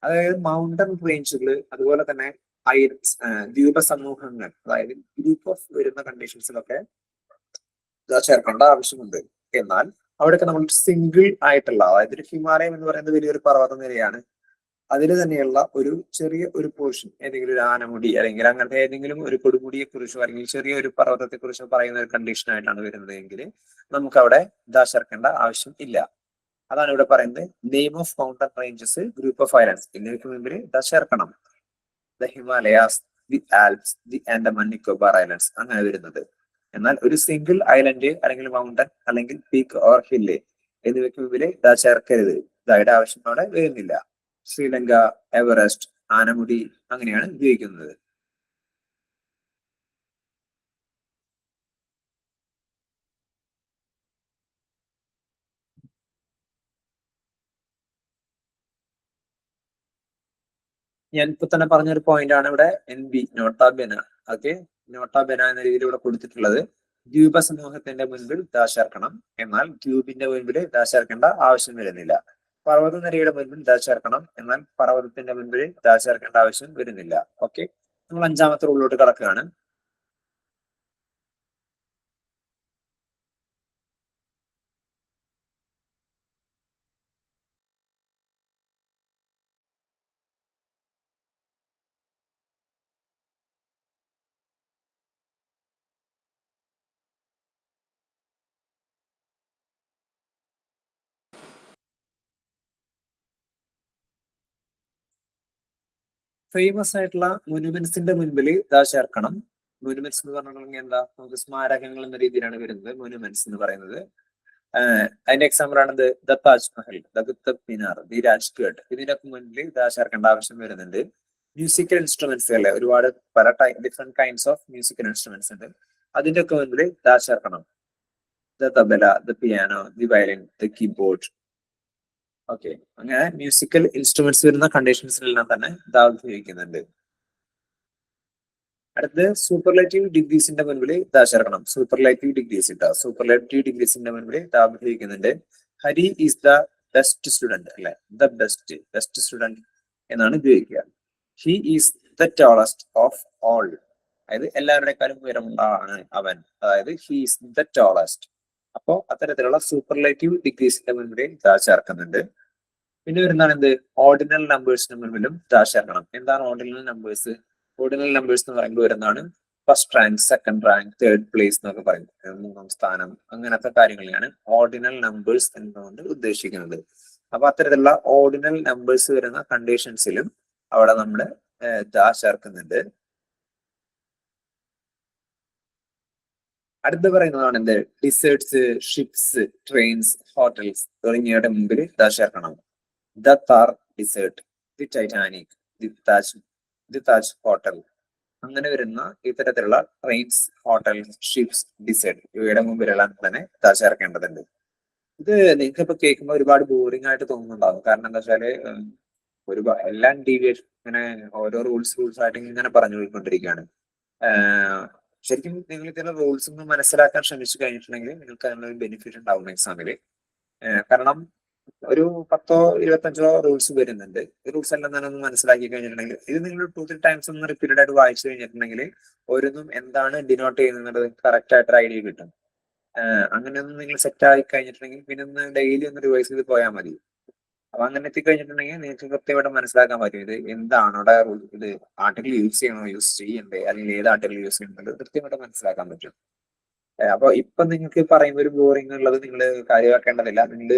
Speaker 1: അതായത് മൗണ്ടൻ റേഞ്ചുകൾ, അതുപോലെ തന്നെ ദ്വീപ സമൂഹങ്ങൾ, അതായത് ഗ്രൂപ്പ് ഓഫ് വരുന്ന കണ്ടീഷൻസിലൊക്കെ ചേർക്കേണ്ട ആവശ്യമുണ്ട്. എന്നാൽ അവിടെയൊക്കെ നമ്മൾ സിംഗിൾ ആയിട്ടുള്ള, അതായത് ഒരു ഹിമാലയം എന്ന് പറയുന്നത് വലിയൊരു പർവ്വത നിരയാണ്. അതിൽ തന്നെയുള്ള ഒരു ചെറിയ ഒരു പോർഷൻ, ഏതെങ്കിലും ഒരു ആനമുടി അല്ലെങ്കിൽ അങ്ങനത്തെ ഏതെങ്കിലും ഒരു കൊടുമുടിയെ കുറിച്ചോ അല്ലെങ്കിൽ ചെറിയ ഒരു പർവ്വതത്തെ കുറിച്ചോ പറയുന്ന ഒരു കണ്ടീഷൻ ആയിട്ടാണ് വരുന്നതെങ്കിൽ നമുക്ക് അവിടെ ദാ ചേർക്കേണ്ട ആവശ്യം ഇല്ല. അതാണ് ഇവിടെ പറയുന്നത്. Name of mountain ranges, group of islands എന്നിവയ്ക്ക് മുമ്പിൽ ദാ ചേർക്കണം. The Himalayas, the Alps, the Andaman Nicobar islands അങ്ങനെ വരുന്നത്. എന്നാൽ ഒരു സിംഗിൾ ഐലൻഡ് അല്ലെങ്കിൽ മൗണ്ടൻ അല്ലെങ്കിൽ പീക്ക് ഓർ ഹില്ല് എന്നിവയ്ക്ക് മുമ്പിൽ ദാ ചേർക്കരുത്. ദായുടെ ആവശ്യം അവിടെ വരുന്നില്ല. ശ്രീലങ്ക, എവറസ്റ്റ്, ആനമുടി അങ്ങനെയാണ് ഉപയോഗിക്കുന്നത്. ഞാൻ ഇപ്പൊ തന്നെ പറഞ്ഞൊരു പോയിന്റ് ആണ് ഇവിടെ NB, നോട്ടാ ബെന. ഓക്കെ, നോട്ടാ ബെന എന്ന രീതിയിൽ ഇവിടെ കൊടുത്തിട്ടുള്ളത്. ദ്വീപ സമൂഹത്തിന്റെ മുൻപിൽ ദാ ചേർക്കണം, എന്നാൽ ദ്വീപിന്റെ മുൻപിൽ ദാ ചേർക്കേണ്ട ആവശ്യം വരുന്നില്ല. പർവ്വതനിരയുടെ മുൻപിൽ ദാ ചേർക്കണം, എന്നാൽ പർവ്വതത്തിന്റെ മുൻപിൽ ദാ ചേർക്കേണ്ട ആവശ്യം വരുന്നില്ല. ഓക്കെ, നമ്മൾ 5ാമത്തെ റൂളിലോട്ട് കടക്കുകയാണ്. ഫേമസ് ആയിട്ടുള്ള മൊനുമെന്റ്സിന്റെ മുൻപിൽ ദാ ചേർക്കണം. മൊനുമെന്റ്സ് എന്ന് പറഞ്ഞിട്ടുണ്ടെങ്കിൽ എന്താ? നമുക്ക് സ്മാരകങ്ങൾ എന്ന രീതിയിലാണ് വരുന്നത് മൊനുമെന്റ്സ് എന്ന് പറയുന്നത്. അതിന്റെ എക്സാമ്പിൾ ആണ് the Taj Mahal, the Qutub Minar, the Rajghat ഇതിനൊക്കെ മുൻപിൽ ദാ ചേർക്കേണ്ട ആവശ്യം വരുന്നുണ്ട്. മ്യൂസിക്കൽ ഇൻസ്ട്രുമെന്റ്സ് അല്ലെ, ഒരുപാട് പല different kinds of musical instruments ഉണ്ട്. അതിന്റെ ഒക്കെ മുൻപിൽ ദാ ചേർക്കണം. The tabla, the piano, the violin, the keyboard. Okay, അങ്ങനെ മ്യൂസിക്കൽ ഇൻസ്ട്രുമെന്റ്സ് വരുന്ന കണ്ടീഷൻസിലെല്ലാം തന്നെ ദാ ഉപയോഗിക്കുന്നുണ്ട്. അടുത്ത് സൂപ്പർലേറ്റീവ് ഡിഗ്രീസിന്റെ മുൻപിൽ ദാ ചേർക്കണം. സൂപ്പർലേറ്റീവ് ഡിഗ്രീസ് ഇട്ടാ, സൂപ്പർലേറ്റീവ് ഡിഗ്രീസിന്റെ മുൻപിൽ ദാ ഉപയോഗിക്കുന്നുണ്ട്. Hari is the best student അല്ലെ, ദ ബെസ്റ്റ് സ്റ്റുഡന്റ് എന്നാണ് ഉപയോഗിക്കുക. He is the tallest of all, അതായത് എല്ലാവരുടെക്കാളും ഉയരമുള്ളതാണ് അവൻ, അതായത് ഹി ഈസ് ദ ടോളസ്റ്റ്. അപ്പോ അത്തരത്തിലുള്ള സൂപ്പർലേറ്റീവ് ഡിഗ്രീസിന്റെ മുൻപിൽ ദാ ചേർക്കുന്നുണ്ട്. പിന്നെ വരുന്നതാണ് എന്ത്, ഓർഡിനൽ നമ്പേഴ്സിന് മുൻപിലും ദാ ചേർക്കണം. എന്താണ് ഓർഡിനൽ നമ്പേഴ്സ്? ഓർഡിനൽ നമ്പേഴ്സ് എന്ന് പറയുമ്പോൾ വരുന്നതാണ് first rank, second rank, third place എന്നൊക്കെ പറയും, മൂന്നാം സ്ഥാനം, അങ്ങനത്തെ കാര്യങ്ങളെയാണ് ഓർഡിനൽ നമ്പേഴ്സ് എന്നുകൊണ്ട് ഉദ്ദേശിക്കുന്നത്. അപ്പൊ അത്തരത്തിലുള്ള ഓർഡിനൽ നമ്പേഴ്സ് വരുന്ന കണ്ടീഷൻസിലും അവിടെ നമ്മള് ദാ ചേർക്കുന്നുണ്ട്. അടുത്ത് പറയുന്നതാണ് എന്ത്, ഡിസേർട്സ്, ഷിപ്സ്, ട്രെയിൻസ്, ഹോട്ടൽസ് തുടങ്ങിയവയുടെ മുമ്പിൽ ദാ ചേർക്കണം. The Thar dessert, the Titanic, the Taj hotel. അങ്ങനെ വരുന്ന ഇത്തരത്തിലുള്ള ട്രെയിൻസ്, ഹോട്ടൽസ്, ഷിപ്സ്, ഡിസേർട്ട് ഇവയുടെ മുമ്പിലെല്ലാം തന്നെ ദാ ചേർക്കേണ്ടതുണ്ട്. ഇത് നിങ്ങൾക്ക് ഇപ്പൊ കേൾക്കുമ്പോൾ ഒരുപാട് ബോറിംഗ് ആയിട്ട് തോന്നുന്നുണ്ടാവും. കാരണം എന്താ വെച്ചാല് എല്ലാം ഡീവിയേഷൻ, ഇങ്ങനെ ഓരോ റൂൾസ് ആയിട്ട് ഇങ്ങനെ പറഞ്ഞു പോയിക്കൊണ്ടിരിക്കുകയാണ്. ശരിക്കും നിങ്ങൾ ഇതിന്റെ റൂൾസ് ഒന്ന് മനസ്സിലാക്കാൻ ശ്രമിച്ചു കഴിഞ്ഞിട്ടുണ്ടെങ്കിൽ നിങ്ങൾക്ക് അതിനൊരു ബെനിഫിറ്റ് ഉണ്ടാവും എക്സാമില്. കാരണം ഒരു 10-25 റൂൾസ് വരുന്നുണ്ട്. ഈ റൂൾസ് എല്ലാം തന്നെ ഒന്ന് മനസ്സിലാക്കി കഴിഞ്ഞിട്ടുണ്ടെങ്കിൽ, ഇത് നിങ്ങൾ 2-3 ടൈംസ് ഒന്ന് റിപ്പീറ്റഡ് ആയിട്ട് വായിച്ചു കഴിഞ്ഞിട്ടുണ്ടെങ്കിൽ ഓരോന്നും എന്താണ് ഡിനോട്ട് ചെയ്യുന്നത് കറക്റ്റ് ആയിട്ട് ഐഡിയ കിട്ടും. അങ്ങനെയൊന്നും നിങ്ങൾ സെറ്റ് ആയി കഴിഞ്ഞിട്ടുണ്ടെങ്കിൽ പിന്നെ ഒന്ന് ഡെയിലി ഒന്ന് റിവൈസ് ചെയ്ത് പോയാൽ മതി. അപ്പൊ അങ്ങനെ എത്തിക്കഴിഞ്ഞിട്ടുണ്ടെങ്കിൽ നിങ്ങൾക്ക് കൃത്യമായിട്ട് മനസ്സിലാക്കാൻ പറ്റും ഇത് എന്താണ് അവിടെ ഇത് ആർട്ടിക്കിൾ യൂസ് ചെയ്യണോ, യൂസ് ചെയ്യണ്ടേ, അല്ലെങ്കിൽ ഏത് ആർട്ടിക്കിൾ യൂസ് ചെയ്യുന്നുണ്ട് കൃത്യമായിട്ട് മനസ്സിലാക്കാൻ പറ്റും. അപ്പൊ ഇപ്പൊ നിങ്ങൾക്ക് പറയുന്ന ഒരു ബോറിംഗ് ഉള്ളത് നിങ്ങൾ കാര്യമാക്കേണ്ടതില്ല. നിങ്ങൾ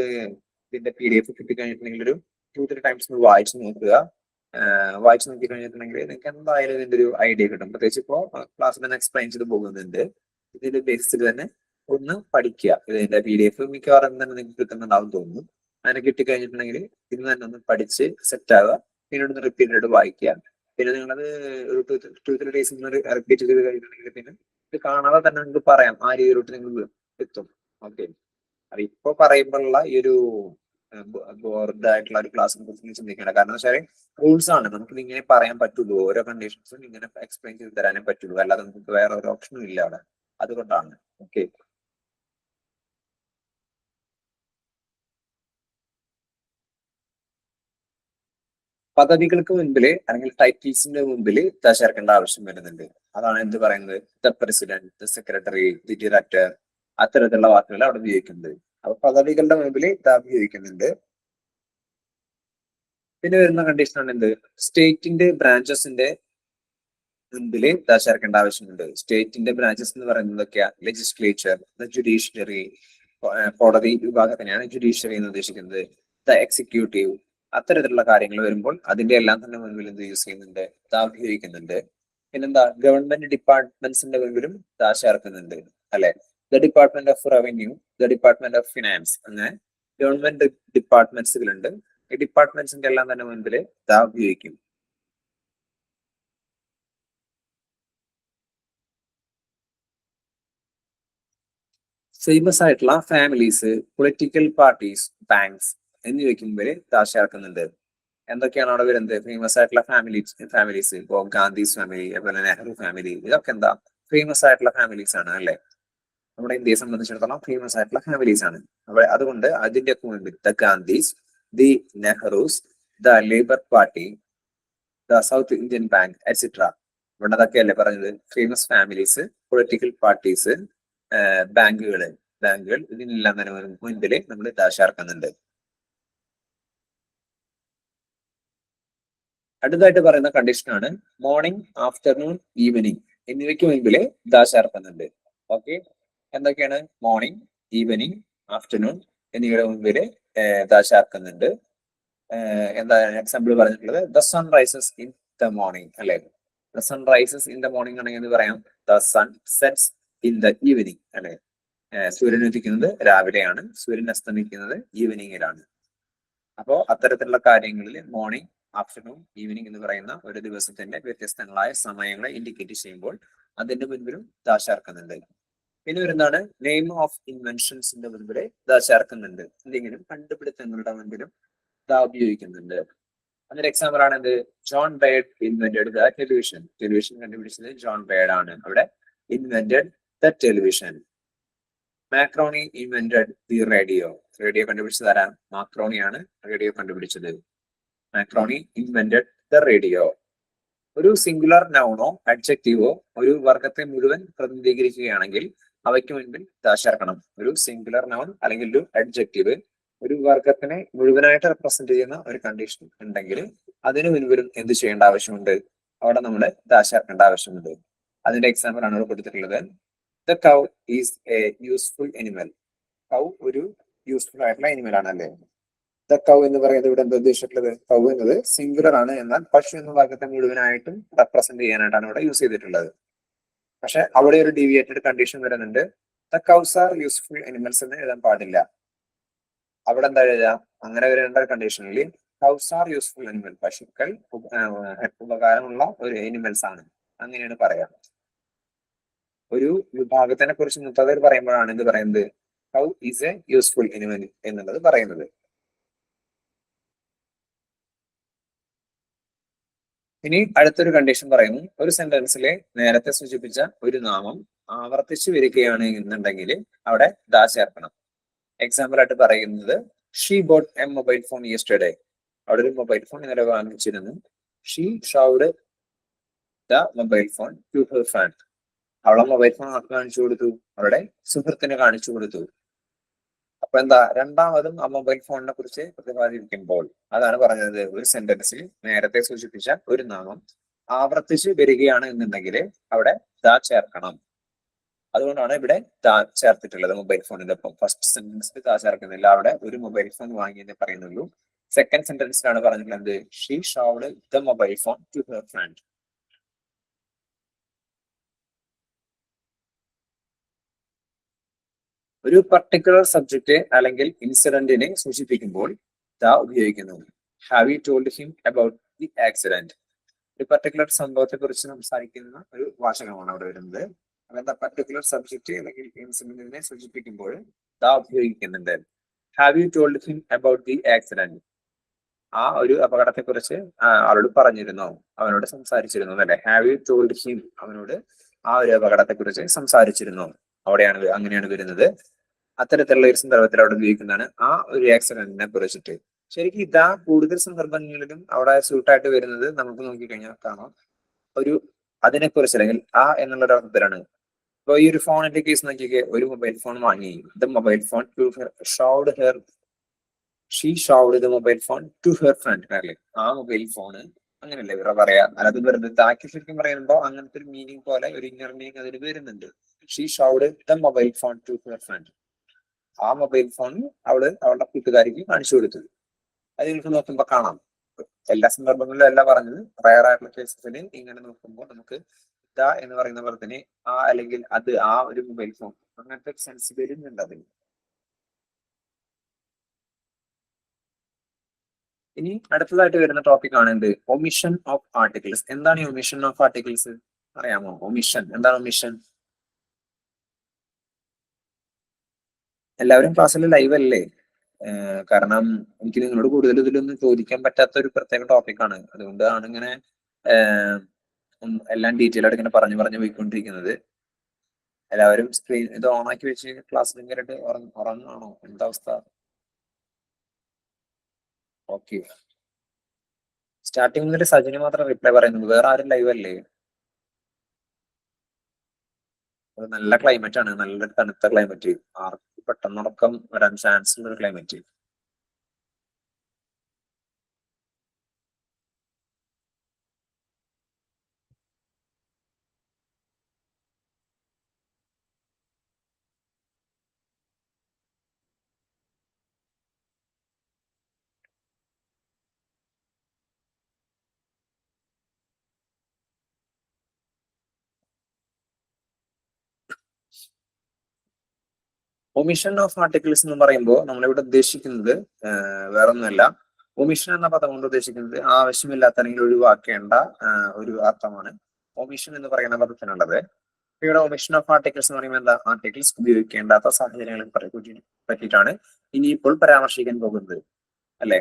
Speaker 1: ഇതിന്റെ PDF കിട്ടിക്കഴിഞ്ഞിട്ടുണ്ടെങ്കിൽ ഒരു 2-3 ടൈംസ് വായിച്ചു നോക്കുക. വായിച്ചു നോക്കി കഴിഞ്ഞിട്ടുണ്ടെങ്കിൽ നിങ്ങൾക്ക് എന്തായാലും ഇതിന്റെ ഒരു ഐഡിയ കിട്ടും. പ്രത്യേകിച്ച് ഇപ്പോ ക്ലാസ്സിൽ തന്നെ എക്സ്പ്ലെയിൻ ചെയ്ത് പോകുന്നുണ്ട്. ഇതിന്റെ ബേസിൽ തന്നെ ഒന്ന് പഠിക്കുക. ഇതിന്റെ PDF മിക്കവാറും തന്നെ നിങ്ങൾക്ക് കിട്ടുന്നുണ്ടാവും തോന്നുന്നു. അങ്ങനെ കിട്ടിക്കഴിഞ്ഞിട്ടുണ്ടെങ്കിൽ ഇന്ന് തന്നെ ഒന്ന് പഠിച്ച് സെറ്റ് ആവുക. പിന്നീട് ഒന്ന് റിപ്പീറ്റഡ് വായിക്കുക. പിന്നെ നിങ്ങളത് ഒരു 2-3 ഡേയ്സ് ഒന്ന് റിപ്പീറ്റ് ചെയ്ത് കഴിഞ്ഞിട്ടുണ്ടെങ്കിൽ പിന്നെ ഇത് കാണാതെ തന്നെ നിങ്ങൾക്ക് പറയാം ആ രീതിയിലോട്ട് നിങ്ങൾ എത്തും. ഓക്കെ, അപ്പൊ ഇപ്പൊ പറയുമ്പോഴുള്ള ഈ ഒരു ബോർഡ് ആയിട്ടുള്ള ഒരു ക്ലാസ്സിനെ കുറിച്ച് ചിന്തിക്കേണ്ട. കാരണം എന്ന് വെച്ചാൽ റൂൾസ് ആണ്, നമുക്ക് ഇങ്ങനെ പറയാൻ പറ്റുള്ളൂ. ഓരോ കണ്ടീഷൻസും ഇങ്ങനെ എക്സ്പ്ലെയിൻ ചെയ്ത് തരാനേ പറ്റുള്ളൂ, അല്ലാതെ നമുക്ക് വേറെ ഒരു ഓപ്ഷനും ഇല്ല അവിടെ. അതുകൊണ്ടാണ്. ഓക്കെ, പദവികൾക്ക് മുൻപില് അല്ലെങ്കിൽ ടൈറ്റിൽസിന്റെ മുമ്പിൽ ദ ചേർക്കേണ്ട ആവശ്യം വരുന്നുണ്ട്. അതാണ് എന്ത് പറയുന്നത്, the president, the secretary, the director, അത്തരത്തിലുള്ള വാക്കുകൾ അവിടെ ഉപയോഗിക്കുന്നത്. അപ്പൊ പദവികളുടെ മുമ്പിൽ ദ ഉപയോഗിക്കുന്നുണ്ട്. പിന്നെ വരുന്ന കണ്ടീഷനാണ് എന്ത്, സ്റ്റേറ്റിന്റെ ബ്രാഞ്ചസിന്റെ മുൻപില് ദ ചേർക്കേണ്ട ആവശ്യമുണ്ട്. സ്റ്റേറ്റിന്റെ ബ്രാഞ്ചസ് എന്ന് പറയുന്നതൊക്കെയാ ലെജിസ്ലേച്ചർ, ദ ജുഡീഷ്യറി, കോടതി വിഭാഗത്തിനെയാണ് ജുഡീഷ്യറി എന്ന് ഉദ്ദേശിക്കുന്നത്. ദ എക്സിക്യൂട്ടീവ്, അത്തരത്തിലുള്ള കാര്യങ്ങൾ വരുമ്പോൾ അതിന്റെ എല്ലാം തന്നെ മുൻപിൽ എന്ത് യൂസ് ചെയ്യുന്നുണ്ട്, ദാ ഉപയോഗിക്കുന്നുണ്ട്. പിന്നെന്താ, ഗവൺമെന്റ് ഡിപ്പാർട്ട്മെന്റ്സിന്റെ മുൻപിലും ദാ ചേർക്കുന്നുണ്ട് അല്ലെ. The department of revenue, the department of finance, അങ്ങനെ ഗവൺമെന്റ് ഡിപ്പാർട്ട്മെന്റ്സുകളുണ്ട്. ഈ ഡിപ്പാർട്ട്മെന്റ്സിന്റെ എല്ലാം തന്നെ മുൻപിൽ ദാ ഉപയോഗിക്കും. ഫേമസ് ആയിട്ടുള്ള ഫാമിലീസ്, പൊളിറ്റിക്കൽ പാർട്ടീസ്, ബാങ്ക്സ് എന്നിവയ്ക്ക് മുമ്പിൽ ദാ ചേർക്കുന്നുണ്ട്. എന്തൊക്കെയാണ് അവിടെ വരുന്നത്, ഫേമസ് ആയിട്ടുള്ള ഫാമിലീസ് ഇപ്പോ ഗാന്ധീസ് ഫാമിലി, അതുപോലെ നെഹ്റു ഫാമിലി, ഇതൊക്കെ എന്താ ഫേമസ് ആയിട്ടുള്ള ഫാമിലീസ് ആണ് അല്ലെ. നമ്മുടെ ഇന്ത്യയെ സംബന്ധിച്ചിടത്തോളം ഫേമസ് ആയിട്ടുള്ള ഫാമിലീസ് ആണ്. അപ്പൊ അതുകൊണ്ട് അതിന്റെ ഒക്കെ മുൻപിൽ the Gandhi's, the Nehru's, the labour party, the south Indian bank et cetera. ഇവിടെ അതൊക്കെയല്ലേ പറഞ്ഞത്, ഫേമസ് ഫാമിലീസ്, പൊളിറ്റിക്കൽ പാർട്ടീസ്, ബാങ്കുകൾ ഇതിനെല്ലാം തന്നെ മുൻപിൽ നമ്മൾ ദാ ചേർക്കുന്നുണ്ട്. അടുത്തായിട്ട് പറയുന്ന കണ്ടീഷനാണ് മോർണിംഗ്, ആഫ്റ്റർനൂൺ, ഈവനിങ് എന്നിവയ്ക്ക് മുൻപില് ദാ ചേർക്കുന്നുണ്ട്. ഓക്കെ, എന്തൊക്കെയാണ് മോർണിംഗ്, ഈവനിങ്, ആഫ്റ്റർനൂൺ എന്നിവയുടെ മുൻപില് ദാ ചേർക്കുന്നുണ്ട്. എന്താണ് എക്സാമ്പിൾ പറഞ്ഞിട്ടുള്ളത്, the sun rises in the morning അല്ലെ. The sun rises in the morning ആണെങ്കിൽ എന്ന് പറയാം the sun sets in the evening അല്ലെ. സൂര്യൻ ഉദിക്കുന്നത് രാവിലെയാണ്, സൂര്യൻ അസ്തമിക്കുന്നത് ഈവനിങ്ങിലാണ്. അപ്പോ അത്തരത്തിലുള്ള കാര്യങ്ങളിൽ മോർണിംഗ്, ആഫ്റ്റർനൂൺ, ഈവനിങ് എന്ന് പറയുന്ന ഒരു ദിവസത്തിന്റെ വ്യത്യസ്തങ്ങളായ സമയങ്ങളെ ഇൻഡിക്കേറ്റ് ചെയ്യുമ്പോൾ അതിന്റെ മുൻപിലും ദാ ചേർക്കുന്നുണ്ട്. പിന്നെ വരുന്നതാണ് നെയിം ഓഫ് ഇൻവെൻഷൻസിന്റെ മുൻപിൽ ദാ ചേർക്കുന്നുണ്ട്. എന്തെങ്കിലും കണ്ടുപിടുത്തങ്ങളുടെ മുൻപിലും ദാ ഉപയോഗിക്കുന്നുണ്ട്. അതിന്റെ എക്സാമ്പിൾ ആണ് എന്ത്? John Baird invented the television. Television കണ്ടുപിടിച്ചത് ജോൺ ബേഡ് ആണ്. അവിടെ invented the television. Marconi invented the radio. Radio കണ്ടുപിടിച്ചത് ആരാ? മാക്രോണിയാണ് റേഡിയോ കണ്ടുപിടിച്ചത്. Marconi invented the radio. ഒരു സിംഗുലർ നൗണോ അഡ്ജക്റ്റീവോ ഒരു വർഗത്തെ മുഴുവൻ പ്രതിനിധീകരിക്കുകയാണെങ്കിൽ അവയ്ക്ക് മുൻപിൽ ദാ ചേർക്കണം. ഒരു സിംഗുലർ നൗൺ അല്ലെങ്കിൽ ഒരു അഡ്ജക്റ്റീവ് ഒരു വർഗത്തിനെ മുഴുവനായിട്ട് റെപ്രസെന്റ് ചെയ്യുന്ന ഒരു കണ്ടീഷൻ ഉണ്ടെങ്കിൽ അതിനു മുൻപിലും എന്ത് ചെയ്യേണ്ട ആവശ്യമുണ്ട്? അവിടെ നമ്മൾ ദാ ചേർക്കേണ്ട ആവശ്യമുണ്ട്. അതിന്റെ എക്സാമ്പിൾ ആണ് ഇവിടെ കൊടുത്തിട്ടുള്ളത്. The cow is a useful animal. Cow ഒരു യൂസ്ഫുൾ ആയിട്ടുള്ള എനിമൽ ആണ് അല്ലേ? ദ കൗ എന്ന് പറയുന്നത് ഇവിടെ എന്താ ഉദ്ദേശിച്ചിട്ടുള്ളത്? കൗ എന്നത് സിംഗുലർ ആണ്, എന്നാൽ പശു എന്ന വർഗത്തെ മുഴുവനായിട്ടും റെപ്രസെന്റ് ചെയ്യാനായിട്ടാണ് ഇവിടെ യൂസ് ചെയ്തിട്ടുള്ളത്. പക്ഷെ അവിടെ ഒരു ഡീവിയേറ്റഡ് കണ്ടീഷൻ വരുന്നുണ്ട്. The cows R useful animals എന്ന് എഴുതാൻ പാടില്ല. അവിടെ എന്താ എഴുതുക? അങ്ങനെ വരേണ്ട കണ്ടീഷനിൽ കൗസ് ആർ യൂസ്ഫുൾ എനിമൽ, പശുക്കൾ ഉപകാരമുള്ള ഒരു എനിമൽസ് ആണ്, അങ്ങനെയാണ് പറയാം. ഒരു വിഭാഗത്തിനെ കുറിച്ച് മുത്തദർ പറയുമ്പോഴാണ് എന്ത് പറയുന്നത്? കൗ ഈസ് എ യൂസ്ഫുൾ എനിമൽ എന്നുള്ളത് പറയുന്നത്. ഇനി അടുത്തൊരു കണ്ടീഷൻ പറയുന്നു. ഒരു സെന്റൻസിലെ നേരത്തെ സൂചിപ്പിച്ച ഒരു നാമം ആവർത്തിച്ചു വരികയാണ് എന്നുണ്ടെങ്കിൽ അവിടെ ദാ ചേർക്കണം. എക്സാമ്പിൾ ആയിട്ട് പറയുന്നത് she bought a mobile phone yesterday. അവിടെ ഒരു മൊബൈൽ ഫോൺ ഇന്നലെ വാങ്ങിച്ചിരുന്നു. She showed the mobile phone to her friend. അവളെ മൊബൈൽ ഫോൺ ആർക്ക് കാണിച്ചു കൊടുത്തു? അവരുടെ സുഹൃത്തിന് കാണിച്ചു കൊടുത്തു. അപ്പൊ എന്താ? രണ്ടാമതും ആ മൊബൈൽ ഫോണിനെ കുറിച്ച് പ്രതിപാദിക്കുമ്പോൾ അതാണ് പറഞ്ഞത്. ഒരു സെന്റൻസിൽ നേരത്തെ സൂചിപ്പിച്ച ഒരു നാമം ആവർത്തിച്ച് വരികയാണ് എന്നുണ്ടെങ്കിൽ അവിടെ ദാ ചേർക്കണം. അതുകൊണ്ടാണ് ഇവിടെ ദാ ചേർത്തിട്ടുള്ളത് മൊബൈൽ ഫോണിന്റെ ഒപ്പം. ഫസ്റ്റ് സെന്റൻസിൽ ദാ ചേർക്കുന്നില്ല, അവിടെ ഒരു മൊബൈൽ ഫോൺ വാങ്ങിയെന്നേ പറയുന്നുള്ളൂ. സെക്കൻഡ് സെന്റൻസിലാണ് പറഞ്ഞിട്ടുള്ളത് she showed the mobile phone to her friend. ഒരു പർട്ടിക്കുലർ സബ്ജക്റ്റ് അല്ലെങ്കിൽ ഇൻസിഡന്റിനെ സൂചിപ്പിക്കുമ്പോൾ ദാ ഉപയോഗിക്കുന്നു. Have you told him about the accident. ഒരു പർട്ടിക്കുലർ സംഭവത്തെ കുറിച്ച് സംസാരിക്കുന്ന ഒരു വാചകമാണ് അവിടെ വരുന്നത്. അങ്ങനത്തെ പർട്ടിക്കുലർ സബ്ജക്റ്റ് അല്ലെങ്കിൽ ഇൻസിഡന്റിനെ സൂചിപ്പിക്കുമ്പോൾ ദാ ഉപയോഗിക്കുന്നുണ്ട്. Have you told him about the accident. ആ ഒരു അപകടത്തെ കുറിച്ച് അവരോട് പറഞ്ഞിരുന്നോ? അവനോട് സംസാരിച്ചിരുന്നു അല്ലെ? ഹാവ് യു ടോൾഡ് ഹിം, അവനോട് ആ ഒരു അപകടത്തെ കുറിച്ച് സംസാരിച്ചിരുന്നോ? അവിടെയാണ് അങ്ങനെയാണ് വരുന്നത്. അത്തരത്തിലുള്ള ഒരു സന്ദർഭത്തിൽ അവിടെ ഉപയോഗിക്കുന്നതാണ് ആ ഒരു ആക്സിഡന്റിനെ കുറിച്ചിട്ട്. ശരിക്കും ഇതാ കൂടുതൽ സന്ദർഭങ്ങളിലും അവിടെ സൂട്ടായിട്ട് വരുന്നത് നമുക്ക് നോക്കിക്കഴിഞ്ഞാൽ കാണാം. ഒരു അതിനെക്കുറിച്ച് അല്ലെങ്കിൽ ആ എന്നുള്ള ഒരു അർത്ഥത്തിലാണ്. ഇപ്പൊ ഈ ഒരു ഫോണിന്റെ കേസ് നോക്കിയൊക്കെ, ഒരു മൊബൈൽ ഫോൺ വാങ്ങി. The mobile phone to her showed her she showed the mobile phone to her friend. അല്ലേ? ആ മൊബൈൽ ഫോണ് അങ്ങനെയല്ലേ ഇവരെ പറയാ. അല്ലാതെ വെറുതെ താക്കി ശരിക്കും പറയുമ്പോ അങ്ങനത്തെ ഒരു മീനിങ് പോലെ ഒരു ഇന്നർ മീനിങ് അതിൽ വരുന്നുണ്ട്. She showed the mobile phone to her friend. ആ മൊബൈൽ ഫോൺ അവളുടെ കൂട്ടുകാരിക്ക് കാണിച്ചു കൊടുത്തു. അത് നിങ്ങൾക്ക് നോക്കുമ്പോ കാണാം. എല്ലാ സന്ദർഭങ്ങളിലും അല്ല പറഞ്ഞത്, റയർ ആയിട്ടുള്ള കേസസിൽ ഇങ്ങനെ നോക്കുമ്പോൾ നമുക്ക് ദ എന്ന് പറയുന്ന പോലെ തന്നെ ആ അല്ലെങ്കിൽ അത് ആ ഒരു മൊബൈൽ ഫോൺ അങ്ങനത്തെ സെൻസ് വരുന്നുണ്ട് അതിന്. ഇനി അടുത്തതായിട്ട് വരുന്ന ടോപ്പിക് ആണ് എന്ത്? Omission of articles. എന്താണ് ഈ ഒമിഷൻ ഓഫ് ആർട്ടിക്കിൾസ്? അറിയാമോ? ഒമിഷൻ എന്താണ്? ഒമിഷൻ എല്ലാവരും ക്ലാസ്സിൽ ലൈവ് അല്ലേ? കാരണം എനിക്ക് നിങ്ങളോട് കൂടുതൽ ഇതിലൊന്നും ചോദിക്കാൻ പറ്റാത്ത ഒരു പ്രത്യേക ടോപ്പിക്കാണ്. അതുകൊണ്ടാണ് ഇങ്ങനെ എല്ലാം ഡീറ്റെയിൽ ആയിട്ട് ഇങ്ങനെ പറഞ്ഞു പോയിക്കൊണ്ടിരിക്കുന്നത്. എല്ലാവരും സ്ക്രീൻ ഇത് ഓൺ ആക്കി വെച്ച് ക്ലാസ്സിൽ കയറിയിട്ട് ഉറങ്ങാണോ? എന്താ അവസ്ഥ? ഓക്കെ. സ്റ്റാർട്ടിങ് മുതൽ സജിന് മാത്രം റിപ്ലൈ പറയുന്നത്, വേറെ ആരും ലൈവ് അല്ലേ? അത് നല്ല ക്ലൈമറ്റ് ആണ്, നല്ല തണുത്ത ക്ലൈമറ്റ്. ആർക്കും പെട്ടെന്നുറക്കം വരാൻ ചാൻസ് ഉള്ള ഒരു ക്ലൈമറ്റ്. ഒമിഷൻ ഓഫ് ആർട്ടിക്കിൾസ് എന്ന് പറയുമ്പോൾ നമ്മളിവിടെ ഉദ്ദേശിക്കുന്നത് വേറൊന്നുമല്ല, ഒമിഷൻ എന്ന പദം കൊണ്ട് ഉദ്ദേശിക്കുന്നത് ആവശ്യമില്ലാത്ത അല്ലെങ്കിൽ ഒഴിവാക്കേണ്ട ഒരു അർത്ഥമാണ് ഒമിഷൻ എന്ന് പറയുന്ന പദത്തിനുള്ളത്. ഇവിടെ ഒമിഷൻ ഓഫ് ആർട്ടിക്കിൾസ് എന്ന് പറയുമ്പോൾ എന്താ, ആർട്ടിക്കിൾസ് ഉപയോഗിക്കേണ്ടാത്ത സാഹചര്യങ്ങളെ പറ്റിയിട്ടാണ് ഇനിയിപ്പോൾ പരാമർശിക്കാൻ പോകുന്നത്, അല്ലെ.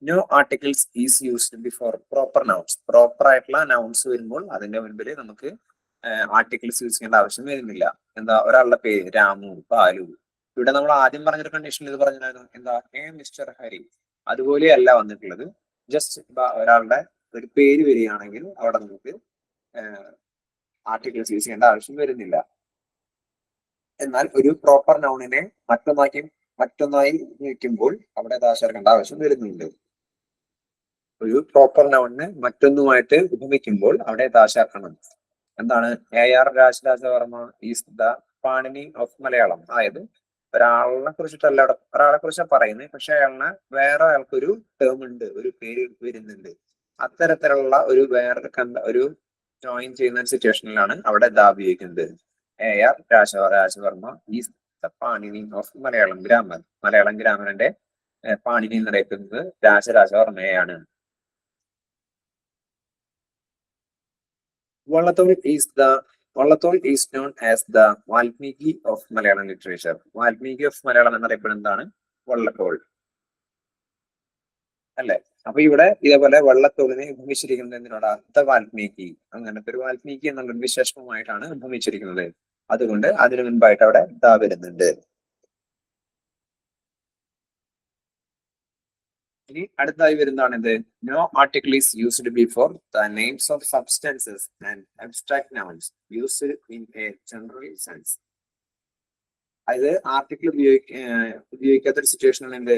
Speaker 1: No articles is used before proper nouns. Proper ആയിട്ടുള്ള നൗൺസ് വരുമ്പോൾ അതിന്റെ മുൻപിൽ നമുക്ക് ആർട്ടിക്കിൾസ് യൂസ് ചെയ്യേണ്ട ആവശ്യം വരുന്നില്ല. എന്താ, ഒരാളുടെ പേര് രാമു, ബാലു. ഇവിടെ നമ്മൾ ആദ്യം പറഞ്ഞൊരു കണ്ടീഷനിൽ ഇത് പറഞ്ഞായിരുന്നു, എന്താ, മിസ്റ്റർ ഹരി. അതുപോലെയല്ല വന്നിട്ടുള്ളത്. ജസ്റ്റ് ഒരാളുടെ ഒരു പേര് വരികയാണെങ്കിൽ അവിടെ നമുക്ക് ആർട്ടിക്കിൾസ് യൂസ് ചെയ്യേണ്ട ആവശ്യം വരുന്നില്ല. എന്നാൽ ഒരു പ്രോപ്പർ നൗണിനെ മറ്റൊന്നായി ഉപയോഗിക്കുമ്പോൾ അവിടെ ചേർക്കേണ്ട ആവശ്യം വരുന്നുണ്ട്. ഒരു പ്രോപ്പർ നൗണിനെ മറ്റൊന്നുമായിട്ട് ഉപമിക്കുമ്പോൾ അവിടെ ചേർക്കണം. എന്താണ്, AR Raja Raja Varma is the Panini of Malayalam. അതായത് ഒരാളെ കുറിച്ചിട്ടല്ല ഒരാളെ കുറിച്ചാണ് പറയുന്നത്, പക്ഷെ അയാളിനെ വേറെ ആൾക്കൊരു ടേം ഉണ്ട്, ഒരു പേര് വരുന്നുണ്ട്. അത്തരത്തിലുള്ള ഒരു വേറെ ഒരു ജോയിൻ ചെയ്യുന്ന സിറ്റുവേഷനിലാണ് അവിടെ ദ ഉപയോഗിക്കുന്നത്. AR Rajavarma is the Panini of Malayalam grammar. Malayalam ഗ്രാമറിന്റെ പാണിനി എന്നറിയപ്പെടുന്നത് രാജരാജവർമ്മയാണ്. Vallathol is known as the Valmiki of Malayalam literature. Valmiki of Malayalam എന്നറിയപ്പെടുന്നതാണ് വള്ളത്തോൾ, അല്ലെ. അപ്പൊ ഇവിടെ ഇതേപോലെ വള്ളത്തോളിനെ ഉപമിച്ചിരിക്കുന്നത് എന്തിനോടാ, ദ വാൽമീകി. അങ്ങനത്തെ ഒരു വാൽമീകി എന്നുള്ളൊരു വിശേഷണമായിട്ടാണ് ഉപമിച്ചിരിക്കുന്നത്. അതുകൊണ്ട് അതിനു മുൻപായിട്ട് അവിടെ ദ വരുന്നുണ്ട്. ഇനി അടുത്തായി വരുന്നതാണ് ഇത്, no article is used before the names of substances and abstract nouns used in a general sense. അതായത് ആർട്ടിക്കിൾ ഉപയോഗിക്കാത്ത ഒരു സിറ്റുവേഷനിൽ എന്ത്,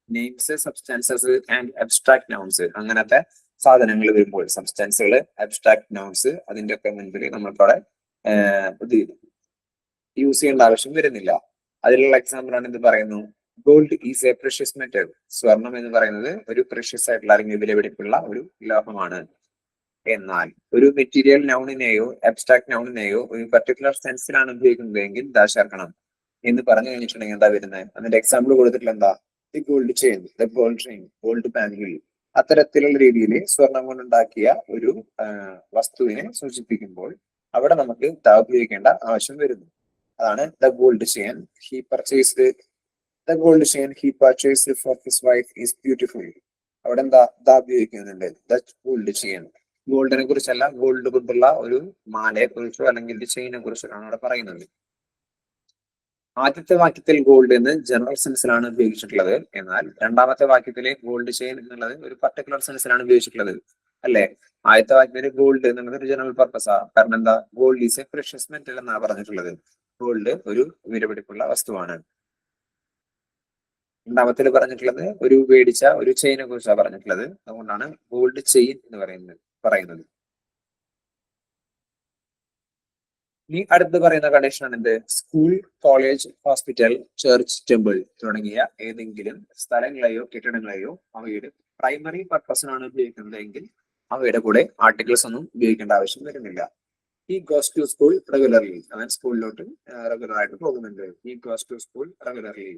Speaker 1: names, substances and abstract nouns അങ്ങനത്തെ സാധനങ്ങൾ വരുമ്പോൾ, സബ്സ്റ്റൻസുകൾ, അബ്സ്ട്രാക്ട് നൗൺസ്, അതിന്റെ ഒക്കെ മുൻപിൽ നമ്മൾക്കവിടെ ഇത് യൂസ് ചെയ്യേണ്ട ആവശ്യം വരുന്നില്ല. അതിലുള്ള എക്സാമ്പിൾ ആണ് ഇത് പറയുന്നു, gold is A precious metal. സ്വർണം എന്ന് പറയുന്നത് ഒരു പ്രഷ്യസ് ആയിട്ടുള്ള അല്ലെങ്കിൽ വിലപിടിപ്പുള്ള ഒരു ലോഹമാണ്. എന്നാൽ ഒരു മെറ്റീരിയൽ നൗണിനെയോ അബ്സ്ട്രാക്ട് നൗണിനെയോ ഒരു പർട്ടിക്കുലർ സെൻസിലാണ് ഉപയോഗിക്കുന്നതെങ്കിൽ ദാ ചേർക്കണം എന്ന് പറഞ്ഞു കഴിഞ്ഞിട്ടുണ്ടെങ്കിൽ എന്താ വരുന്നത്, അതിന്റെ എക്സാമ്പിൾ കൊടുത്തിട്ടുള്ള എന്താ, the gold chain, the gold chain, gold bangle. അത്തരത്തിലുള്ള രീതിയിൽ സ്വർണം കൊണ്ടുണ്ടാക്കിയ ഒരു വസ്തുവിനെ സൂചിപ്പിക്കുമ്പോൾ അവിടെ നമുക്ക് ദ ഉപയോഗിക്കേണ്ട ആവശ്യം വരുന്നു. അതാണ് the gold chain he purchased. The gold chain he purchased for his wife is beautiful. അവിടെ എന്താ ദ ഉപയോഗിക്കുന്നുണ്ട്, ദ ഗോൾഡ് ചെയിൻ. ഗോൾഡിനെ കുറിച്ചല്ല, ഗോൾഡ് കൊണ്ടുള്ള ഒരു മാലയെ കുറിച്ചോ അല്ലെങ്കിൽ ചെയിനെ കുറിച്ചൊക്കെയാണ് അവിടെ പറയുന്നത്. ആദ്യത്തെ വാക്യത്തിൽ ഗോൾഡ് എന്ന് ജനറൽ സെൻസിലാണ് ഉപയോഗിച്ചിട്ടുള്ളത്. എന്നാൽ രണ്ടാമത്തെ വാക്യത്തിലെ ഗോൾഡ് ചെയിൻ എന്നുള്ളത് ഒരു പർട്ടിക്കുലർ സെൻസിലാണ് ഉപയോഗിച്ചിട്ടുള്ളത്, അല്ലെ. ആദ്യത്തെ വാക്യത്തില് ഗോൾഡ് എന്നുള്ളത് ഒരു ജനറൽ പർപ്പസാ. കാരണം എന്താ, gold is A precious metal എന്നാണ് പറഞ്ഞിട്ടുള്ളത്. ഗോൾഡ് ഒരു വിലപിടിപ്പുള്ള വസ്തുവാണ്. രണ്ടാമത്തിൽ പറഞ്ഞിട്ടുള്ളത് ഒരു മേടിച്ച ഒരു ചെയിനെ കുറിച്ചാണ് പറഞ്ഞിട്ടുള്ളത്. അതുകൊണ്ടാണ് ഗോൾഡ് ചെയിൻ എന്ന് പറയുന്നത്. ഇനി അടുത്ത് പറയുന്ന കണ്ടീഷനാണ് എന്ത്, school, college, hospital, church, temple തുടങ്ങിയ ഏതെങ്കിലും സ്ഥലങ്ങളെയോ കെട്ടിടങ്ങളെയോ അവയുടെ പ്രൈമറി പർപ്പസിനാണ് ഉപയോഗിക്കുന്നതെങ്കിൽ അവയുടെ കൂടെ ആർട്ടിക്കിൾസ് ഒന്നും ഉപയോഗിക്കേണ്ട ആവശ്യം വരുന്നില്ല. ഈ ഗോസ് ടു സ്കൂൾ റെഗുലർലി, അവൻ സ്കൂളിലോട്ട് റെഗുലർ ആയിട്ട് പോകുന്നുണ്ട്. ഈ ഗോസ് ടു സ്കൂൾ റെഗുലർലി.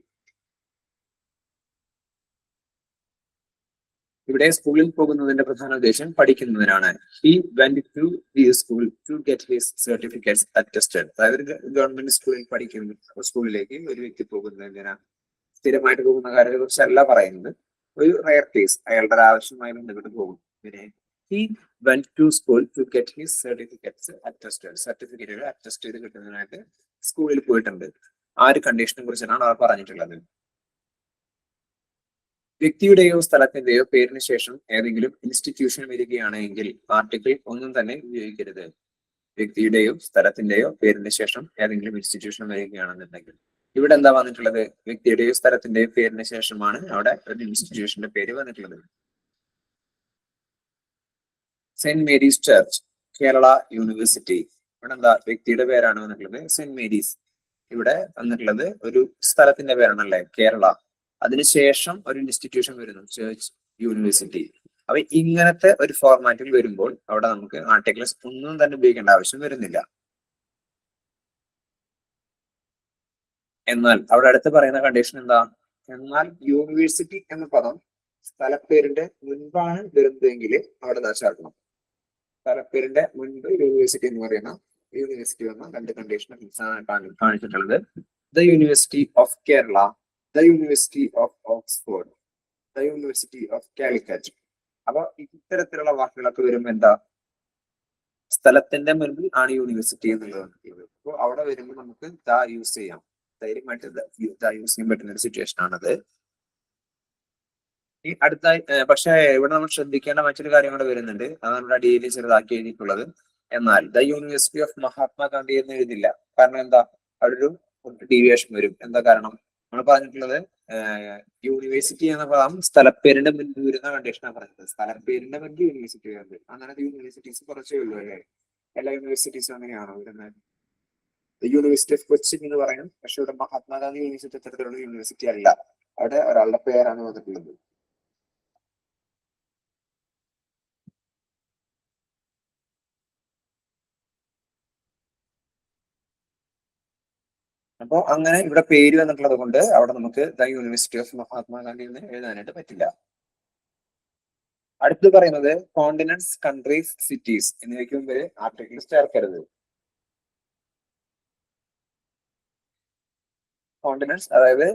Speaker 1: ഇവിടെ സ്കൂളിൽ പോകുന്നതിന്റെ പ്രധാന ഉദ്ദേശം പഠിക്കുന്നതിനാണ്. He went to the school to get his certificates attested. അതായത് ഗവൺമെന്റ് സ്കൂളിലേക്ക് ഒരു വ്യക്തി പോകുന്നതിനാ, സ്ഥിരമായിട്ട് പോകുന്ന കാര്യത്തെ കുറിച്ചല്ല പറയുന്നത്. ഒരു റയർ കേസ്, അയാളുടെ ആവശ്യമായി ബന്ധപ്പെട്ട് പോകും. പിന്നെ he went to school to get his certificates attested. സർട്ടിഫിക്കറ്റുകൾ അറ്റസ്റ്റ് ചെയ്ത് കിട്ടുന്നതിനായിട്ട് സ്കൂളിൽ പോയിട്ടുണ്ട്. ആ ഒരു കണ്ടീഷനെ കുറിച്ചാണ് അവർ പറഞ്ഞിട്ടുള്ളത്. വ്യക്തിയുടെയോ സ്ഥലത്തിന്റെയോ പേരിന് ശേഷം ഏതെങ്കിലും ഇൻസ്റ്റിറ്റ്യൂഷൻ വരികയാണെങ്കിൽ ആർട്ടിക്കിൾ ഒന്നും തന്നെ ഉപയോഗിക്കരുത്. വ്യക്തിയുടെയോ സ്ഥലത്തിന്റെയോ പേരിന് ശേഷം ഏതെങ്കിലും ഇൻസ്റ്റിറ്റ്യൂഷൻ വരികയാണെന്നുണ്ടെങ്കിൽ ഇവിടെ എന്താ വന്നിട്ടുള്ളത്, വ്യക്തിയുടെയോ സ്ഥലത്തിന്റെയോ പേരിന് ശേഷമാണ് അവിടെ ഒരു ഇൻസ്റ്റിറ്റ്യൂഷന്റെ പേര് വന്നിട്ടുള്ളത്. Saint Mary's church, Kerala university. ഇവിടെ എന്താ, വ്യക്തിയുടെ പേരാണ് വന്നിട്ടുള്ളത് സെന്റ് മേരീസ്. ഇവിടെ വന്നിട്ടുള്ളത് ഒരു സ്ഥലത്തിന്റെ പേരാണല്ലേ, കേരള. അതിനുശേഷം ഒരു ഇൻസ്റ്റിറ്റ്യൂഷൻ വരുന്നു, ചർച്ച്, യൂണിവേഴ്സിറ്റി. അപ്പൊ ഇങ്ങനത്തെ ഒരു ഫോർമാറ്റിൽ വരുമ്പോൾ അവിടെ നമുക്ക് ആർട്ടിക്കിൾസ് ഒന്നും തന്നെ ഉപയോഗിക്കേണ്ട ആവശ്യം വരുന്നില്ല. എന്നാൽ അവിടെ അടുത്ത് പറയുന്ന കണ്ടീഷൻ എന്താ, എന്നാൽ യൂണിവേഴ്സിറ്റി എന്ന പദം സ്ഥലപ്പേരിന്റെ മുൻപാണ് വരുന്നതെങ്കിൽ അവിടെ ദാ ചേർക്കണം. സ്ഥലപ്പേരിന്റെ മുൻപ് യൂണിവേഴ്സിറ്റി എന്ന് പറയുന്ന യൂണിവേഴ്സിറ്റി വന്ന രണ്ട് കണ്ടീഷൻ കാണിച്ചിട്ടുള്ളത്. The university of Kerala, the university of Oxford, the university of Calicut. അപ്പൊ ഇത്തരത്തിലുള്ള വാക്കുകളൊക്കെ വരുമ്പോ എന്താ, സ്ഥലത്തിന്റെ മുൻപിൽ ആണ് യൂണിവേഴ്സിറ്റി എന്നുള്ളത്. അപ്പോൾ അവിടെ വരുമ്പോൾ നമുക്ക് ദ യൂസ് ചെയ്യാം, ധൈര്യമായിട്ട് ദ യൂസ് ചെയ്യാൻ പറ്റുന്ന ഒരു സിറ്റുവേഷൻ ആണത്. ഈ അടുത്തായി പക്ഷേ ഇവിടെ നമ്മൾ ശ്രദ്ധിക്കേണ്ട മറ്റൊരു കാര്യം കൂടെ വരുന്നുണ്ട്. അത് നമ്മുടെ ഡെയിലി ചെറുതാക്കി എഴുതിയിട്ടുള്ളത്. എന്നാൽ ദ യൂണിവേഴ്സിറ്റി ഓഫ് മഹാത്മാഗാന്ധി എന്ന് എഴുതില്ല. കാരണം എന്താ, അവിടെ ഒരു ഡീവിയേഷൻ വരും. എന്താ കാരണം, നമ്മൾ പറഞ്ഞിട്ടുള്ളത് യൂണിവേഴ്സിറ്റി എന്ന പദം സ്ഥലപ്പേരിന്റെ മുൻപ് വരുന്ന കണ്ടീഷനാണ് പറഞ്ഞത്. സ്ഥലപ്പേരിന്റെ മുൻപ് യൂണിവേഴ്സിറ്റി വരുന്നത്. അങ്ങനെ യൂണിവേഴ്സിറ്റീസ് കുറച്ചേ ഉള്ളൂ അല്ലേ? എല്ലാ യൂണിവേഴ്സിറ്റീസും അങ്ങനെയാണോ വരുന്നത്? യൂണിവേഴ്സിറ്റി ഓഫ് കൊച്ചിൻ എന്ന് പറയണം. പക്ഷെ ഇവിടെ മഹാത്മാഗാന്ധി യൂണിവേഴ്സിറ്റി അത്തരത്തിലുള്ള യൂണിവേഴ്സിറ്റി അല്ല. അവിടെ ഒരാളുടെ പേരാണ് വന്നിട്ടുള്ളത്. അപ്പോ അങ്ങനെ ഇവിടെ പേര് വന്നിട്ടുള്ളത് കൊണ്ട് അവിടെ നമുക്ക് ദ യൂണിവേഴ്സിറ്റി ഓഫ് മഹാത്മാഗാന്ധി എന്ന് എഴുതാനായിട്ട് പറ്റില്ല. അടുത്ത് പറയുന്നത് കോണ്ടിനൻസ്, കൺട്രീസ്, സിറ്റീസ് എന്നിവയ്ക്ക് മുമ്പ് ആർട്ടിക്കിൾസ് ചേർക്കരുത്. കോണ്ടിനൻസ് അതായത്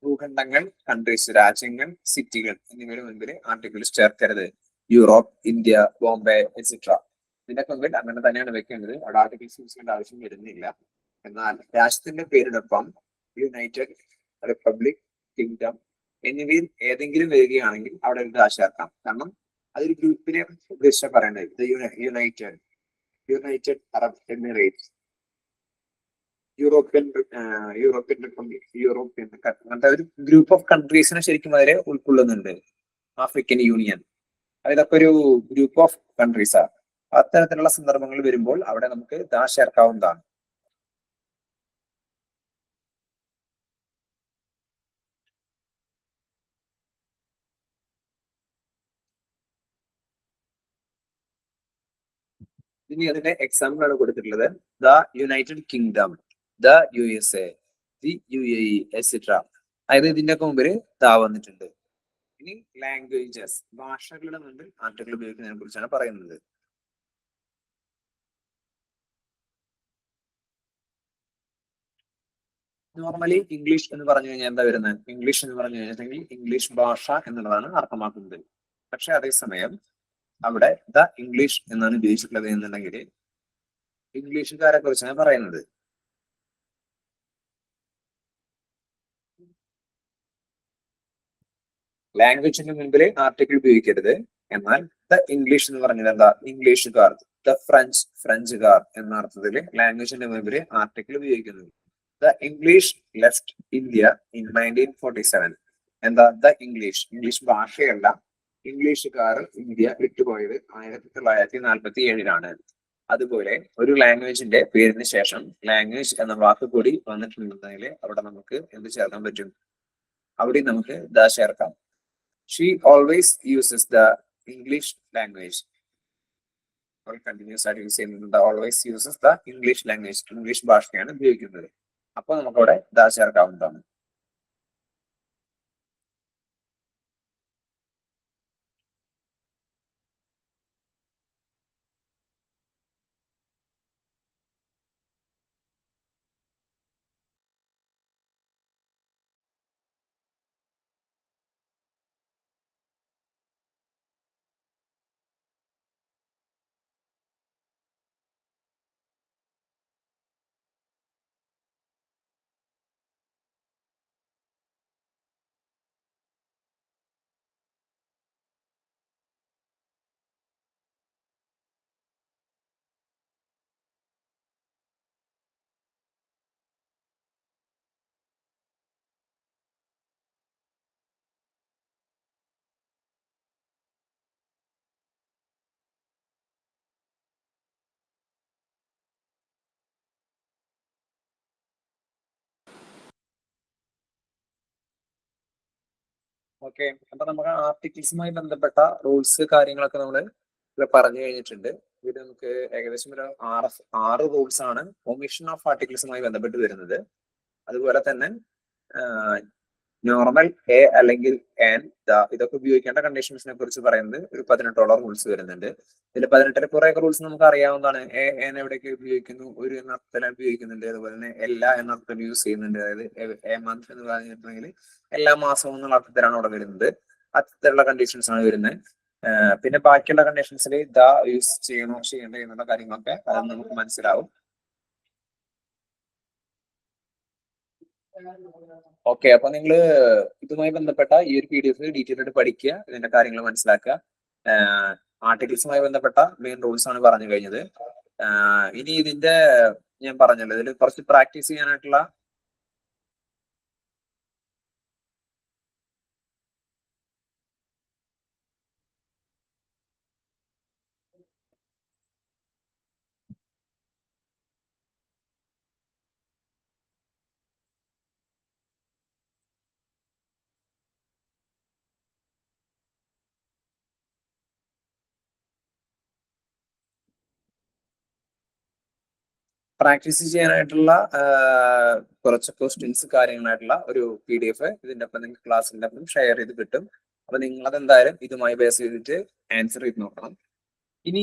Speaker 1: ഭൂഖണ്ഡങ്ങൾ, കൺട്രീസ് രാജ്യങ്ങൾ, സിറ്റികൾ എന്നിവയുടെ മുൻപിൽ ആർട്ടിക്കിൾസ് ചേർക്കരുത്. യൂറോപ്പ്, ഇന്ത്യ, ബോംബെ എക്സെട്ര ഇതിനൊക്കെ മുമ്പിൽ അങ്ങനെ തന്നെയാണ് വെക്കേണ്ടത്. അവിടെ ആർട്ടിക്കിൾസ് യൂസ് ചെയ്യേണ്ട ആവശ്യം വരുന്നില്ല. എന്നാൽ രാജ്യത്തിന്റെ പേരിനൊപ്പം യുണൈറ്റഡ്, റിപ്പബ്ലിക്, കിങ്ഡം എന്നിവയിൽ ഏതെങ്കിലും വരികയാണെങ്കിൽ അവിടെ ഒരു ദാ ചേർക്കാം. കാരണം അതൊരു ഗ്രൂപ്പിനെ ഉദ്ദേശിച്ചാണ് പറയേണ്ടത്. United, United Arab Emirates, European republic, European അങ്ങനത്തെ ഒരു ഗ്രൂപ്പ് ഓഫ് കൺട്രീസിനെ ശരിക്കും വരെ ഉൾക്കൊള്ളുന്നുണ്ട്. ആഫ്രിക്കൻ യൂണിയൻ, ഇതൊക്കെ ഒരു ഗ്രൂപ്പ് ഓഫ് കൺട്രീസാണ്. അത്തരത്തിലുള്ള സന്ദർഭങ്ങൾ വരുമ്പോൾ അവിടെ നമുക്ക് ദാ ചേർക്കാവുന്നതാണ്. ഇനി അതിന്റെ എക്സാമ്പിൾ ആണ് കൊടുത്തിട്ടുള്ളത്. The United kingdom, the USA, the UAE etcetera. അതായത് ഇതിന്റെ ഒക്കെ മുമ്പിൽ ദാ വന്നിട്ടുണ്ട്. ഇനി ലാംഗ്വേജസ്, ഭാഷകളുടെ മുമ്പിൽ ആർട്ടിക്കിൾ ഉപയോഗിക്കുന്നതിനെ കുറിച്ചാണ് പറയുന്നത്. നോർമലി ഇംഗ്ലീഷ് എന്ന് പറഞ്ഞു കഴിഞ്ഞാൽ എന്താ വരുന്നത്? ഇംഗ്ലീഷ് എന്ന് പറഞ്ഞു കഴിഞ്ഞിട്ടുണ്ടെങ്കിൽ ഇംഗ്ലീഷ് ഭാഷ എന്നുള്ളതാണ് അർത്ഥമാക്കുന്നത്. പക്ഷെ അതേസമയം അവിടെ ദ ഇംഗ്ലീഷ് എന്നാണ് ഉപയോഗിച്ചിട്ടുള്ളത് എന്നുണ്ടെങ്കിൽ ഇംഗ്ലീഷുകാരെ കുറിച്ചാണ് പറയുന്നത്. ലാംഗ്വേജിന്റെ മുൻപിൽ ആർട്ടിക്കിൾ ഉപയോഗിക്കരുത്. എന്നാൽ ദ ഇംഗ്ലീഷ് എന്ന് പറഞ്ഞത് എന്താ, ഇംഗ്ലീഷുകാർ, ദ ഫ്രഞ്ച്, ഫ്രഞ്ചുകാർ എന്ന അർത്ഥത്തിൽ ലാംഗ്വേജിന്റെ മുൻപിൽ ആർട്ടിക്കിൾ ഉപയോഗിക്കുന്നത്. The English left India in 1947. എന്താ ദ ഇംഗ്ലീഷ്, ഇംഗ്ലീഷ് ഭാഷയല്ല, ഇംഗ്ലീഷുകാർ ഇന്ത്യ വിട്ടുപോയത് 1947 അതുപോലെ ഒരു ലാംഗ്വേജിന്റെ പേരിന് ശേഷം ലാംഗ്വേജ് എന്ന വാക്ക് കൂടി വന്നിട്ടുണ്ടെങ്കിൽ അവിടെ നമുക്ക് എന്ത് ചേർക്കാൻ പറ്റും? അവിടെ നമുക്ക് ദ ചേർക്കാം. She always uses the English language. Continuous ആയിട്ട് യൂസ് ചെയ്യുന്നത് always uses the English language. English ഭാഷയാണ് ഉപയോഗിക്കുന്നത്. അപ്പൊ നമുക്കവിടെ ദാ ചേർക്കാവുന്നതാണ്. ഓക്കെ, അപ്പൊ നമുക്ക് ആർട്ടിക്കിൾസുമായി ബന്ധപ്പെട്ട റൂൾസ് കാര്യങ്ങളൊക്കെ നമ്മൾ പറഞ്ഞു കഴിഞ്ഞിട്ടുണ്ട്. ഇത് നമുക്ക് ഏകദേശം ഒരു ആറ് റൂൾസ് ആണ് ഒമിഷൻ ഓഫ് ആർട്ടിക്കിൾസുമായി ബന്ധപ്പെട്ട് വരുന്നത്. അതുപോലെ തന്നെ നോർമൽ, എ അല്ലെങ്കിൽ എൻ, ദ ഇതൊക്കെ ഉപയോഗിക്കേണ്ട കണ്ടീഷൻസിനെ കുറിച്ച് പറയുന്നത് ഒരു 18ഓളം റൂൾസ് വരുന്നുണ്ട്. ഇതിൽ 18ൽ കുറെ റൂൾസ് നമുക്ക് അറിയാവുന്നതാണ്. എ എൻ എവിടെയൊക്കെ ഉപയോഗിക്കുന്നു, ഒരു എന്ന അർത്ഥത്തിൽ ഉപയോഗിക്കുന്നുണ്ട്, അതുപോലെ തന്നെ എല്ലാ എന്ന അർത്ഥത്തിൽ യൂസ് ചെയ്യുന്നുണ്ട്. അതായത് എ മന്ത് എന്ന് പറഞ്ഞിട്ടുണ്ടെങ്കിൽ എല്ലാ മാസവും എന്നുള്ള അർത്ഥത്തിലാണ് അവിടെ വരുന്നത്. അത്തരത്തിലുള്ള കണ്ടീഷൻസ് ആണ് വരുന്നത്. പിന്നെ ബാക്കിയുള്ള കണ്ടീഷൻസിൽ ദ യൂസ് ചെയ്യണോ ചെയ്യണ്ടേ എന്നുള്ള കാര്യങ്ങളൊക്കെ അത് നമുക്ക് മനസ്സിലാവും. ഓക്കെ, അപ്പൊ നിങ്ങൾ ഇതുമായി ബന്ധപ്പെട്ട ഈ ഒരു PDF ഡീറ്റെയിൽ ആയിട്ട് പഠിക്കുക, ഇതിന്റെ കാര്യങ്ങൾ മനസ്സിലാക്കുക. ആർട്ടിക്കിൾസുമായി ബന്ധപ്പെട്ട മെയിൻ റൂൾസ് ആണ് പറഞ്ഞു കഴിഞ്ഞത്. ഇനി ഇതിന്റെ ഞാൻ പറഞ്ഞല്ലോ, ഇതിൽ കുറച്ച് പ്രാക്ടീസ് ചെയ്യാനായിട്ടുള്ള പ്രാക്ടീസ് ചെയ്യാനായിട്ടുള്ള കുറച്ച് ക്വസ്റ്റ്യൻസ് കാര്യങ്ങളായിട്ടുള്ള ഒരു PDF ഇതിന്റെ ഒപ്പം നിങ്ങൾക്ക് ക്ലാസ്സിന്റെ ഒപ്പം ഷെയർ ചെയ്ത് കിട്ടും. അപ്പൊ നിങ്ങൾ അതെന്തായാലും ഇതുമായി ബേസ് ചെയ്തിട്ട് ആൻസർ ചെയ്ത് നോക്കണം. ഇനി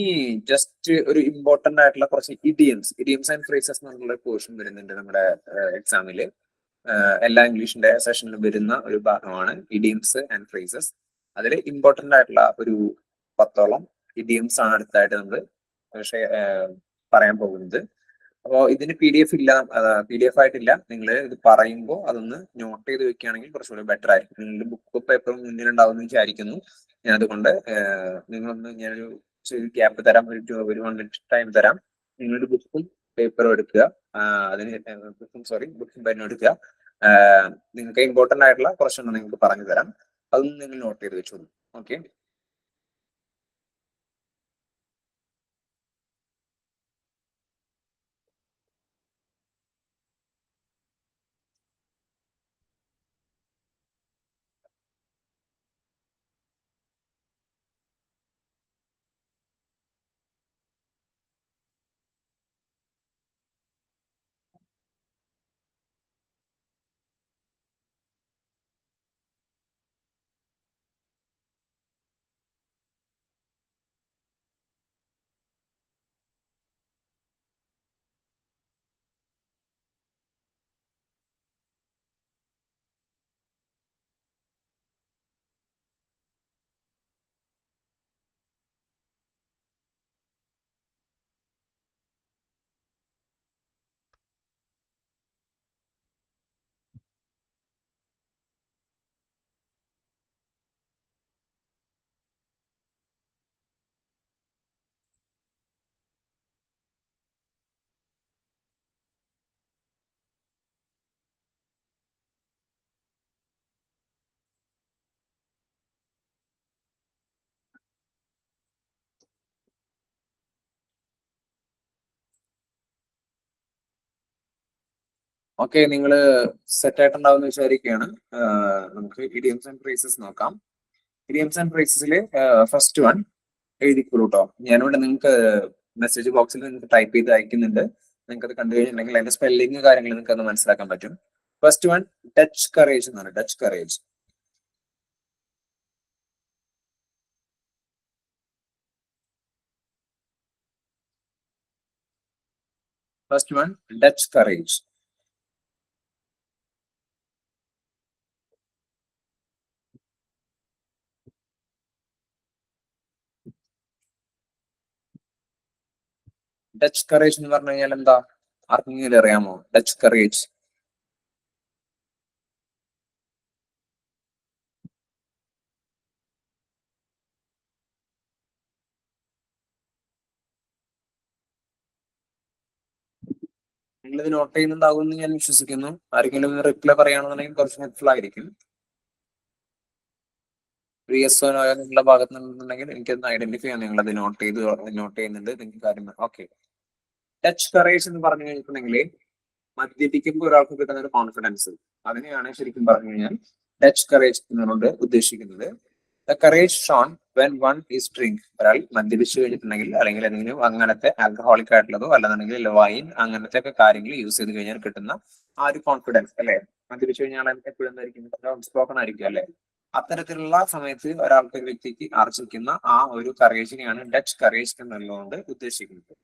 Speaker 1: ജസ്റ്റ് ഒരു ഇമ്പോർട്ടന്റ് ആയിട്ടുള്ള കുറച്ച് ഇഡിയംസ് ആൻഡ് ഫ്രേസസ് എന്നുള്ള പോർഷൻ വരുന്നുണ്ട് നമ്മുടെ എക്സാമിൽ. എല്ലാ ഇംഗ്ലീഷിന്റെ സെഷനിലും വരുന്ന ഒരു ഭാഗമാണ് ഇഡിയംസ് ആൻഡ് ഫ്രേസസ്. അതിൽ ഇമ്പോർട്ടന്റ് ആയിട്ടുള്ള ഒരു 10ഓളം ഇഡിയംസ് ആണ് അടുത്തായിട്ട് നമ്മൾ പറയാൻ പോകുന്നത്. അപ്പോൾ ഇതിന് PDF ഇല്ല, PDF ആയിട്ടില്ല. നിങ്ങൾ ഇത് പറയുമ്പോൾ അതൊന്ന് നോട്ട് ചെയ്ത് വെക്കുകയാണെങ്കിൽ കുറച്ചുകൂടി ബെറ്റർ ആയിരിക്കും. നിങ്ങളുടെ ബുക്ക് പേപ്പറും മുന്നിലുണ്ടാവുമെന്ന് വിചാരിക്കുന്നു. ഞാൻ അതുകൊണ്ട് നിങ്ങളൊന്ന് ഞാനൊരു ഗ്യാപ്പ് തരാം, ഒരു 1 മിനിറ്റ് ടൈം തരാം. നിങ്ങളുടെ ബുക്കും പേപ്പറും എടുക്കുക. ബുക്കും പെന്നും എടുക്കുക. നിങ്ങൾക്ക് ഇമ്പോർട്ടന്റ് ആയിട്ടുള്ള കുറച്ചൊന്നും നിങ്ങൾക്ക് പറഞ്ഞു തരാം, അതൊന്നും നിങ്ങൾ നോട്ട് ചെയ്ത് വെച്ചോളൂ. ഓക്കെ. ഓക്കെ, നിങ്ങൾ സെറ്റ് ആയിട്ടുണ്ടാവും എന്ന് വിചാരിക്കുകയാണ്. നമുക്ക് ഇഡിയംസ് ആൻഡ് ഫ്രേസസ് നോക്കാം. ഇഡിയംസ് ആൻഡ് ഫ്രേസസിൽ ഫസ്റ്റ് വൺ എഴുതിക്കോളൂ കേട്ടോ. ഞാനിവിടെ നിങ്ങൾക്ക് മെസ്സേജ് ബോക്സിൽ നിങ്ങൾക്ക് ടൈപ്പ് ചെയ്ത് അയക്കുന്നുണ്ട്. നിങ്ങൾക്ക് അത് കണ്ടു കഴിഞ്ഞിട്ടുണ്ടെങ്കിൽ അതിന്റെ സ്പെല്ലിംഗ് കാര്യങ്ങൾ നിങ്ങൾക്ക് അത് മനസ്സിലാക്കാൻ പറ്റും. ഫസ്റ്റ് വൺ ടച്ച് കറേജ് എന്നാണ്. Touch courage. First one touch courage. Touch courage എന്ന് പറഞ്ഞു കഴിഞ്ഞാൽ എന്താ? ആർക്കെങ്കിലും അറിയാമോ ടച്ച് കറേജ്? നിങ്ങൾ ഇത് നോട്ട് ചെയ്യുന്നുണ്ടാവും എന്ന് ഞാൻ വിശ്വസിക്കുന്നു. ആരെങ്കിലും റിപ്ലൈ പറയുകയാണെന്നുണ്ടെങ്കിൽ കുറച്ച് ഹെൽപ്ഫുൾ ആയിരിക്കും. യെസ് നോ നിങ്ങളുടെ ഭാഗത്ത് നിന്നുണ്ടെങ്കിൽ എനിക്കൊന്ന് ഐഡന്റിഫൈ ചെയ്യാം. നിങ്ങൾ അത് നോട്ട് ചെയ്യുന്നുണ്ട് നിങ്ങൾക്ക് കാര്യം. ഓക്കെ, ടച്ച് കറേജ് എന്ന് പറഞ്ഞു കഴിഞ്ഞിട്ടുണ്ടെങ്കിൽ മദ്യപിക്കുമ്പോൾ ഒരാൾക്ക് കിട്ടുന്ന ഒരു കോൺഫിഡൻസ്, അതിനെയാണ് ശരിക്കും പറഞ്ഞു കഴിഞ്ഞാൽ ടച്ച് കറേജ് എന്നുകൊണ്ട് ഉദ്ദേശിക്കുന്നത്. The courage shown when one is drink. ഒരാൾ മദ്യപിച്ചു കഴിഞ്ഞിട്ടുണ്ടെങ്കിൽ അല്ലെങ്കിൽ എന്തെങ്കിലും അങ്ങനത്തെ ആൽക്കഹോളിക് ആയിട്ടുള്ളതോ അല്ലെന്നുണ്ടെങ്കിൽ വൈൻ അങ്ങനത്തെ ഒക്കെ കാര്യങ്ങൾ യൂസ് ചെയ്ത് കഴിഞ്ഞാൽ കിട്ടുന്ന ആ ഒരു കോൺഫിഡൻസ് അല്ലെ, മദ്യപിച്ചു കഴിഞ്ഞാൽ എപ്പോഴും എന്തായിരിക്കും, ഔട്ട്സ്പോക്കൺ ആയിരിക്കും അല്ലെ. അത്തരത്തിലുള്ള സമയത്ത് ഒരാൾക്ക്, ഒരു വ്യക്തിക്ക് ആർജിക്കുന്ന ആ ഒരു കറേജിനെയാണ് ഡച്ച് കറേജ് എന്നുള്ളതുകൊണ്ട് ഉദ്ദേശിക്കുന്നത്.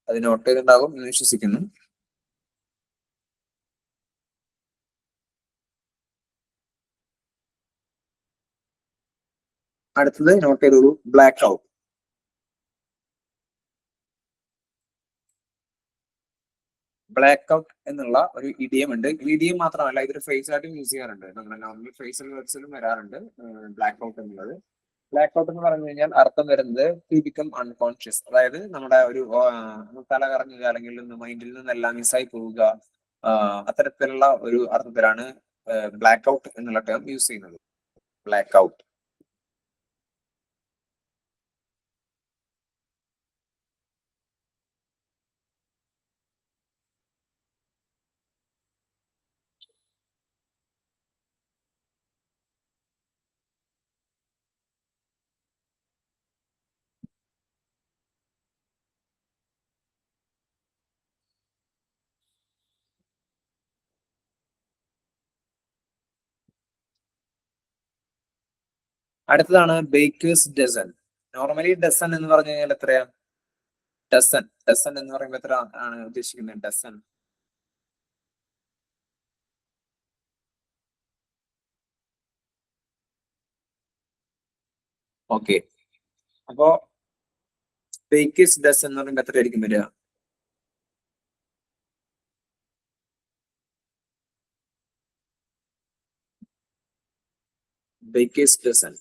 Speaker 1: അത് നോട്ട് ചെയ്തിട്ടുണ്ടാകും എന്ന് വിശ്വസിക്കുന്നു. അടുത്തത് നോട്ട് ചെയ്തോളൂ, ബ്ലാക്ക് ഔട്ട്. ബ്ലാക്ക് ഔട്ട് എന്നുള്ള ഒരു ഇഡിയം ഉണ്ട്. ഇഡിയം മാത്രമല്ല, ഇതൊരു ഫ്രേസ് ആയിട്ടും യൂസ് ചെയ്യാറുണ്ട്. നമ്മുടെ നോർമൽ ഫ്രേസൽ വേർഡ്സിലും വരാറുണ്ട് ബ്ലാക്ക് ഔട്ട് എന്നുള്ളത്. ബ്ലാക്ക് ഔട്ട് എന്ന് പറഞ്ഞു കഴിഞ്ഞാൽ അർത്ഥം വരുന്നത് ടു ബിക്കം അൺകോൺഷ്യസ്, അതായത് നമ്മുടെ ഒരു തല കറങ്ങുക, അല്ലെങ്കിൽ മൈൻഡിൽ നിന്നെല്ലാം മിസ്സായി പോവുക, അത്തരത്തിലുള്ള ഒരു അർത്ഥത്തിലാണ് ബ്ലാക്ക് ഔട്ട് എന്നുള്ള ടേം യൂസ് ചെയ്യുന്നത്. Black out. അടുത്തതാണ് ബേക്കേഴ്സ് ഡസൻ. നോർമലി ഡസൻ എന്ന് പറഞ്ഞു കഴിഞ്ഞാൽ എത്രയാ? ഡസൻ, ഡസൻ എന്ന് പറയുമ്പോൾ എത്ര ആണ് ഉദ്ദേശിക്കുന്നത്? ഡസൻ. ഓക്കെ, അപ്പോ ബേക്കേഴ്സ് ഡസൻ എന്ന് പറയുമ്പോൾ എത്ര ആയിരിക്കും വരിക? Baker's dozen.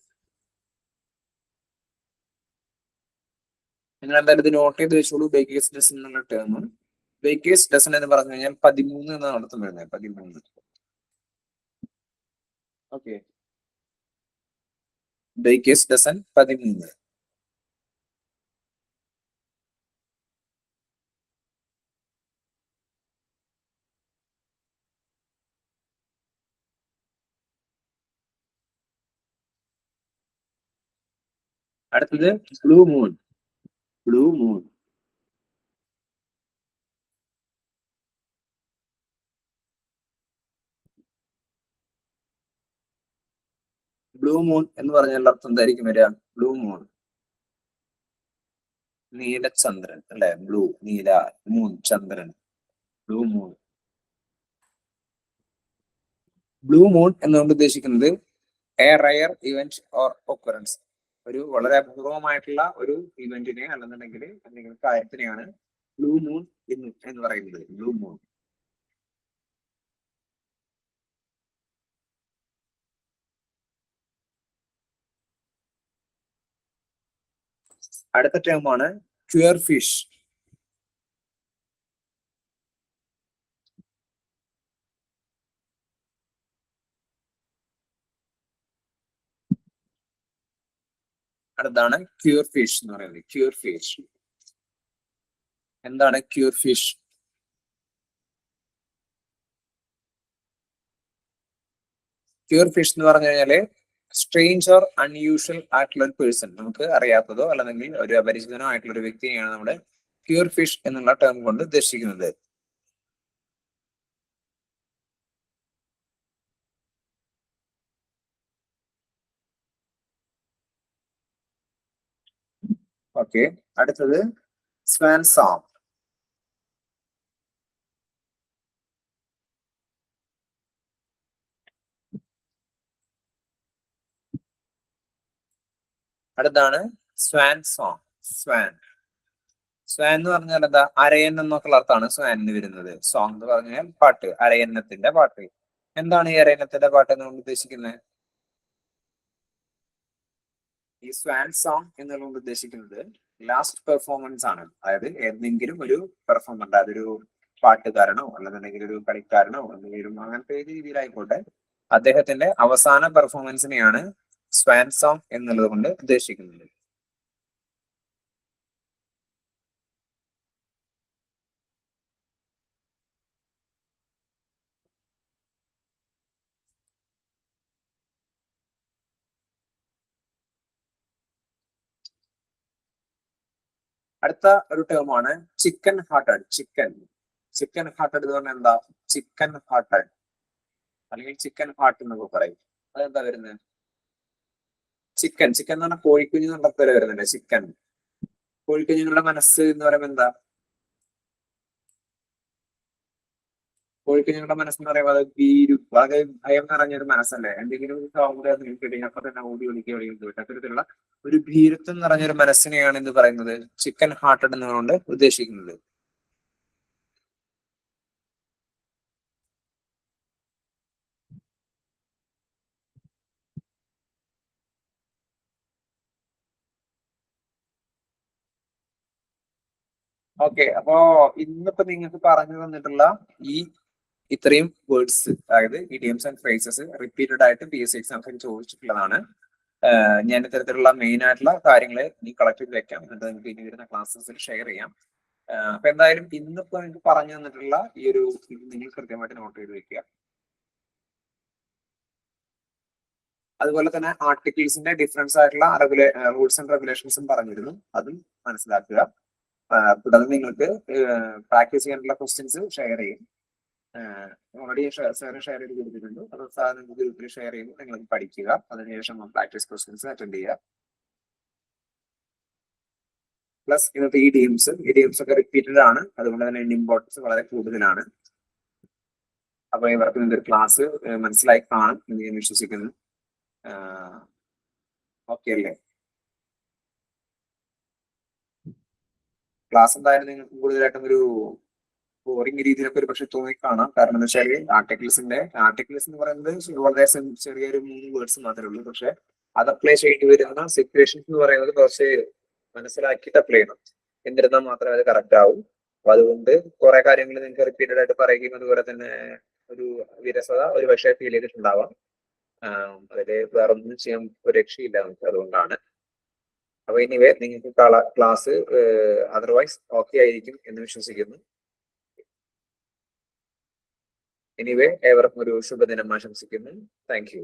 Speaker 1: നിങ്ങൾ എന്തായാലും ഇത് നോട്ട് ചെയ്ത് വെച്ചോളൂ. ബേക്കേഴ്സ് ഡസൻ എന്നുള്ള ടേം, ബേക്കേഴ്സ് ഡസൻ എന്ന് പറഞ്ഞു കഴിഞ്ഞാൽ 13 എന്നാണ് അർത്ഥം വരുന്നത്. 13. Okay, baker's dozen 13. അടുത്തത് blue moon. Blue moon. Blue moon എന്ന് പറഞ്ഞാൽ അർത്ഥം എന്തായിരിക്കും വരിക? ബ്ലൂ മൂൺ, നീലചന്ദ്രൻ അല്ലെ. ബ്ലൂ, നീല, മൂൺ, ചന്ദ്രൻ. Blue moon. ബ്ലൂ മൂൺ എന്നുകൊണ്ട് ഉദ്ദേശിക്കുന്നത് a rare event or occurrence, ഒരു വളരെ അപൂർവമായിട്ടുള്ള ഒരു ഇവന്റിനെ അല്ലെന്നുണ്ടെങ്കിൽ എന്തെങ്കിലും കാര്യത്തിനെയാണ് ബ്ലൂ മൂൺ എന്ന് പറയുന്നത്. Blue moon. അടുത്ത ടേമാണ് ക്യൂർ ഫിഷ്. അടുത്താണ് ക്യൂർ ഫിഷ് എന്ന് പറയുന്നത്. Queer fish. എന്താണ് ക്യൂർ ഫിഷ്? ക്യൂർ ഫിഷ് എന്ന് പറഞ്ഞു കഴിഞ്ഞാല് സ്ട്രേഞ്ച് ഓർ അൺയൂഷ്വൽ ആയിട്ടുള്ള ഒരു പേഴ്സൺ, നമുക്ക് അറിയാത്തതോ അല്ലെങ്കിൽ ഒരു അപരിചിതനോ ആയിട്ടുള്ള ഒരു വ്യക്തിയെയാണ് നമ്മുടെ ക്യൂർ ഫിഷ് എന്നുള്ള ടേം കൊണ്ട് ഉദ്ദേശിക്കുന്നത്. ഓക്കെ, അടുത്തത് സ്വാൻ സോങ്. അടുത്താണ് സ്വാൻ സോങ്. സ്വാൻ. സ്വാൻ എന്ന് പറഞ്ഞാൽ എന്താ? അരയൻ എന്നൊക്കെയുള്ള അർത്ഥമാണ് സ്വാനിന് വരുന്നത്. സോങ് എന്ന് പറഞ്ഞാൽ പാട്ട്, അരയന്നത്തിന്റെ പാട്ട്. എന്താണ് ഈ അരയന്നത്തിന്റെ പാട്ട് എന്നുകൊണ്ട് ഉദ്ദേശിക്കുന്നത്? ഈ സ്വാൻ സോങ് എന്നുള്ളത് ഉദ്ദേശിക്കുന്നത് ലാസ്റ്റ് പെർഫോമൻസ് ആണ്. അതായത് എന്തെങ്കിലും ഒരു പെർഫോമർ, അതൊരു പാട്ടുകാരനോ അല്ലെന്നുണ്ടെങ്കിൽ ഒരു കളിക്കാരനോ എന്തെങ്കിലും അങ്ങനത്തെ ഏത് രീതിയിലായിക്കോട്ടെ, അദ്ദേഹത്തിന്റെ അവസാന പെർഫോമൻസിനെയാണ് സ്വാൻ സോങ് എന്നുള്ളത് കൊണ്ട് ഉദ്ദേശിക്കുന്നത്. അടുത്ത ഒരു ടേം ആണ് ചിക്കൻ ഹാർട്ടഡ്. ചിക്കൻ ഹാർട്ടഡ് എന്ന് പറഞ്ഞാൽ എന്താ? ചിക്കൻ ഹാർട്ടഡ് അല്ലെങ്കിൽ ചിക്കൻ ഹാർട്ട് എന്നൊക്കെ പറയും. അതെന്താ വരുന്നത്? ചിക്കൻ എന്ന് പറഞ്ഞാൽ കോഴിക്കുഞ്ഞ് എന്നുള്ള പേര് വരുന്നുണ്ട്. ചിക്കൻ, കോഴിക്കുഞ്ഞുങ്ങളുടെ മനസ്സ് എന്ന് പറയുമ്പോൾ എന്താ? കോഴിക്കുഞ്ഞുങ്ങളുടെ മനസ്സെന്ന് പറയുമ്പോൾ അത് വളരെ ഭയം നിറഞ്ഞൊരു മനസ്സല്ലേ. എന്തെങ്കിലും ഒരു സൗണ്ട് കിട്ടി അപ്പൊ തന്നെ ഓടി ഒളിക്കുകയോ അത്തരത്തിലുള്ള ഒരു ഭീരുത്വം നിറഞ്ഞൊരു മനസ്സിനെയാണ് എന്ന് പറയുന്നത് ചിക്കൻ ഹാർട്ടഡ് എന്നുകൊണ്ട് ഉദ്ദേശിക്കുന്നത്. ഓക്കെ, അപ്പോ ഇന്നിപ്പോ നിങ്ങൾക്ക് പറഞ്ഞു തന്നിട്ടുള്ള ഈ ഇത്രയും വേർഡ്സ്, അതായത് ഇഡിയംസ് ആൻഡ് ഫ്രേസസ് റിപ്പീറ്റഡ് ആയിട്ട് PSC എക്സാംസിന് ചോദിച്ചിട്ടുള്ളതാണ്. ഞാൻ ഇത്തരത്തിലുള്ള മെയിൻ ആയിട്ടുള്ള കാര്യങ്ങൾ ഇനി കളക്ട് ചെയ്ത് വെക്കാം, എന്നിട്ട് നിങ്ങൾക്ക് ഇനി വരുന്ന ക്ലാസ്സസിൽ ഷെയർ ചെയ്യാം. അപ്പൊ എന്തായാലും ഇന്നിപ്പോ നിങ്ങൾക്ക് പറഞ്ഞു തന്നിട്ടുള്ള ഈ ഒരു ഇത് നിങ്ങൾ കൃത്യമായിട്ട് നോട്ട് ചെയ്ത് വെക്കുക. അതുപോലെ തന്നെ ആർട്ടിക്കിൾസിന്റെ ഡിഫറൻസ് ആയിട്ടുള്ള റൂൾസ് ആൻഡ് റെഗുലേഷൻസും പറഞ്ഞിരുന്നു, അതും മനസ്സിലാക്കുക. തുടർന്ന് നിങ്ങൾക്ക് പ്രാക്ടീസ് ചെയ്യാനുള്ള ക്വസ്റ്റ്യൻസ് ഷെയർ ചെയ്യും. ഓൾറെഡി ഷെയർ ചെയ്ത് കൊടുത്തിട്ടുണ്ട്, അത് നിങ്ങൾക്ക് ഗ്രൂപ്പിൽ ഷെയർ ചെയ്യുമ്പോൾ നിങ്ങൾ പഠിക്കുക. അതിനുശേഷം പ്രാക്ടീസ് ക്വസ്റ്റ്യൻസ് അറ്റൻഡ് ചെയ്യുക. പ്ലസ് ഇന്നത്തെ ഇഡിയംസ് ഒക്കെ റിപ്പീറ്റഡ് ആണ്, അതുകൊണ്ട് തന്നെ ഇമ്പോർട്ടൻസ് വളരെ കൂടുതലാണ്. അപ്പൊ ഇവർക്ക് ഇന്നത്തെ ക്ലാസ് മനസ്സിലായി കാണും എന്ന് ഞാൻ വിശ്വസിക്കുന്നു. ഓക്കെ അല്ലേ? ക്ലാസ് എന്തായാലും നിങ്ങൾക്ക് കൂടുതലായിട്ടും ഒരു ബോറിംഗ് രീതിയിലൊക്കെ ഒരു പക്ഷെ തോന്നി കാണാം. കാരണം എന്താ വെച്ചാൽ ആർട്ടിക്കിൾസ് എന്ന് പറയുന്നത് വളരെ ചെറിയൊരു 3 വേർഡ്സ് മാത്രമേ ഉള്ളൂ. പക്ഷെ അത് അപ്ലൈ ചെയ്യേണ്ടി വരുന്ന സിറ്റുവേഷൻസ് എന്ന് പറയുന്നത് കുറച്ച് മനസ്സിലാക്കിയിട്ട് അപ്ലൈ ചെയ്യണം. എന്നിരുന്നാൽ മാത്രമേ അത് കറക്റ്റ് ആവും. അപ്പൊ അതുകൊണ്ട് കുറെ കാര്യങ്ങൾ നിങ്ങൾക്ക് റിപ്പീറ്റഡ് ആയിട്ട് പറയുകയും അതുപോലെ തന്നെ ഒരു വിരസത ഒരു പക്ഷേ ഫീൽ ചെയ്തിട്ടുണ്ടാവാം. അതില് വേറെ ഒന്നും ചെയ്യാൻ ഒരു രക്ഷയില്ല നമുക്ക്, അതുകൊണ്ടാണ്. അപ്പൊ എനിവേ നിങ്ങൾക്ക് ക്ലാസ് അതർവൈസ് ഓക്കെ ആയിരിക്കും എന്ന് വിശ്വസിക്കുന്നു. എനിവേ ഏവർക്കും ഒരു ശുഭദിനം ആശംസിക്കുന്നു. Thank you.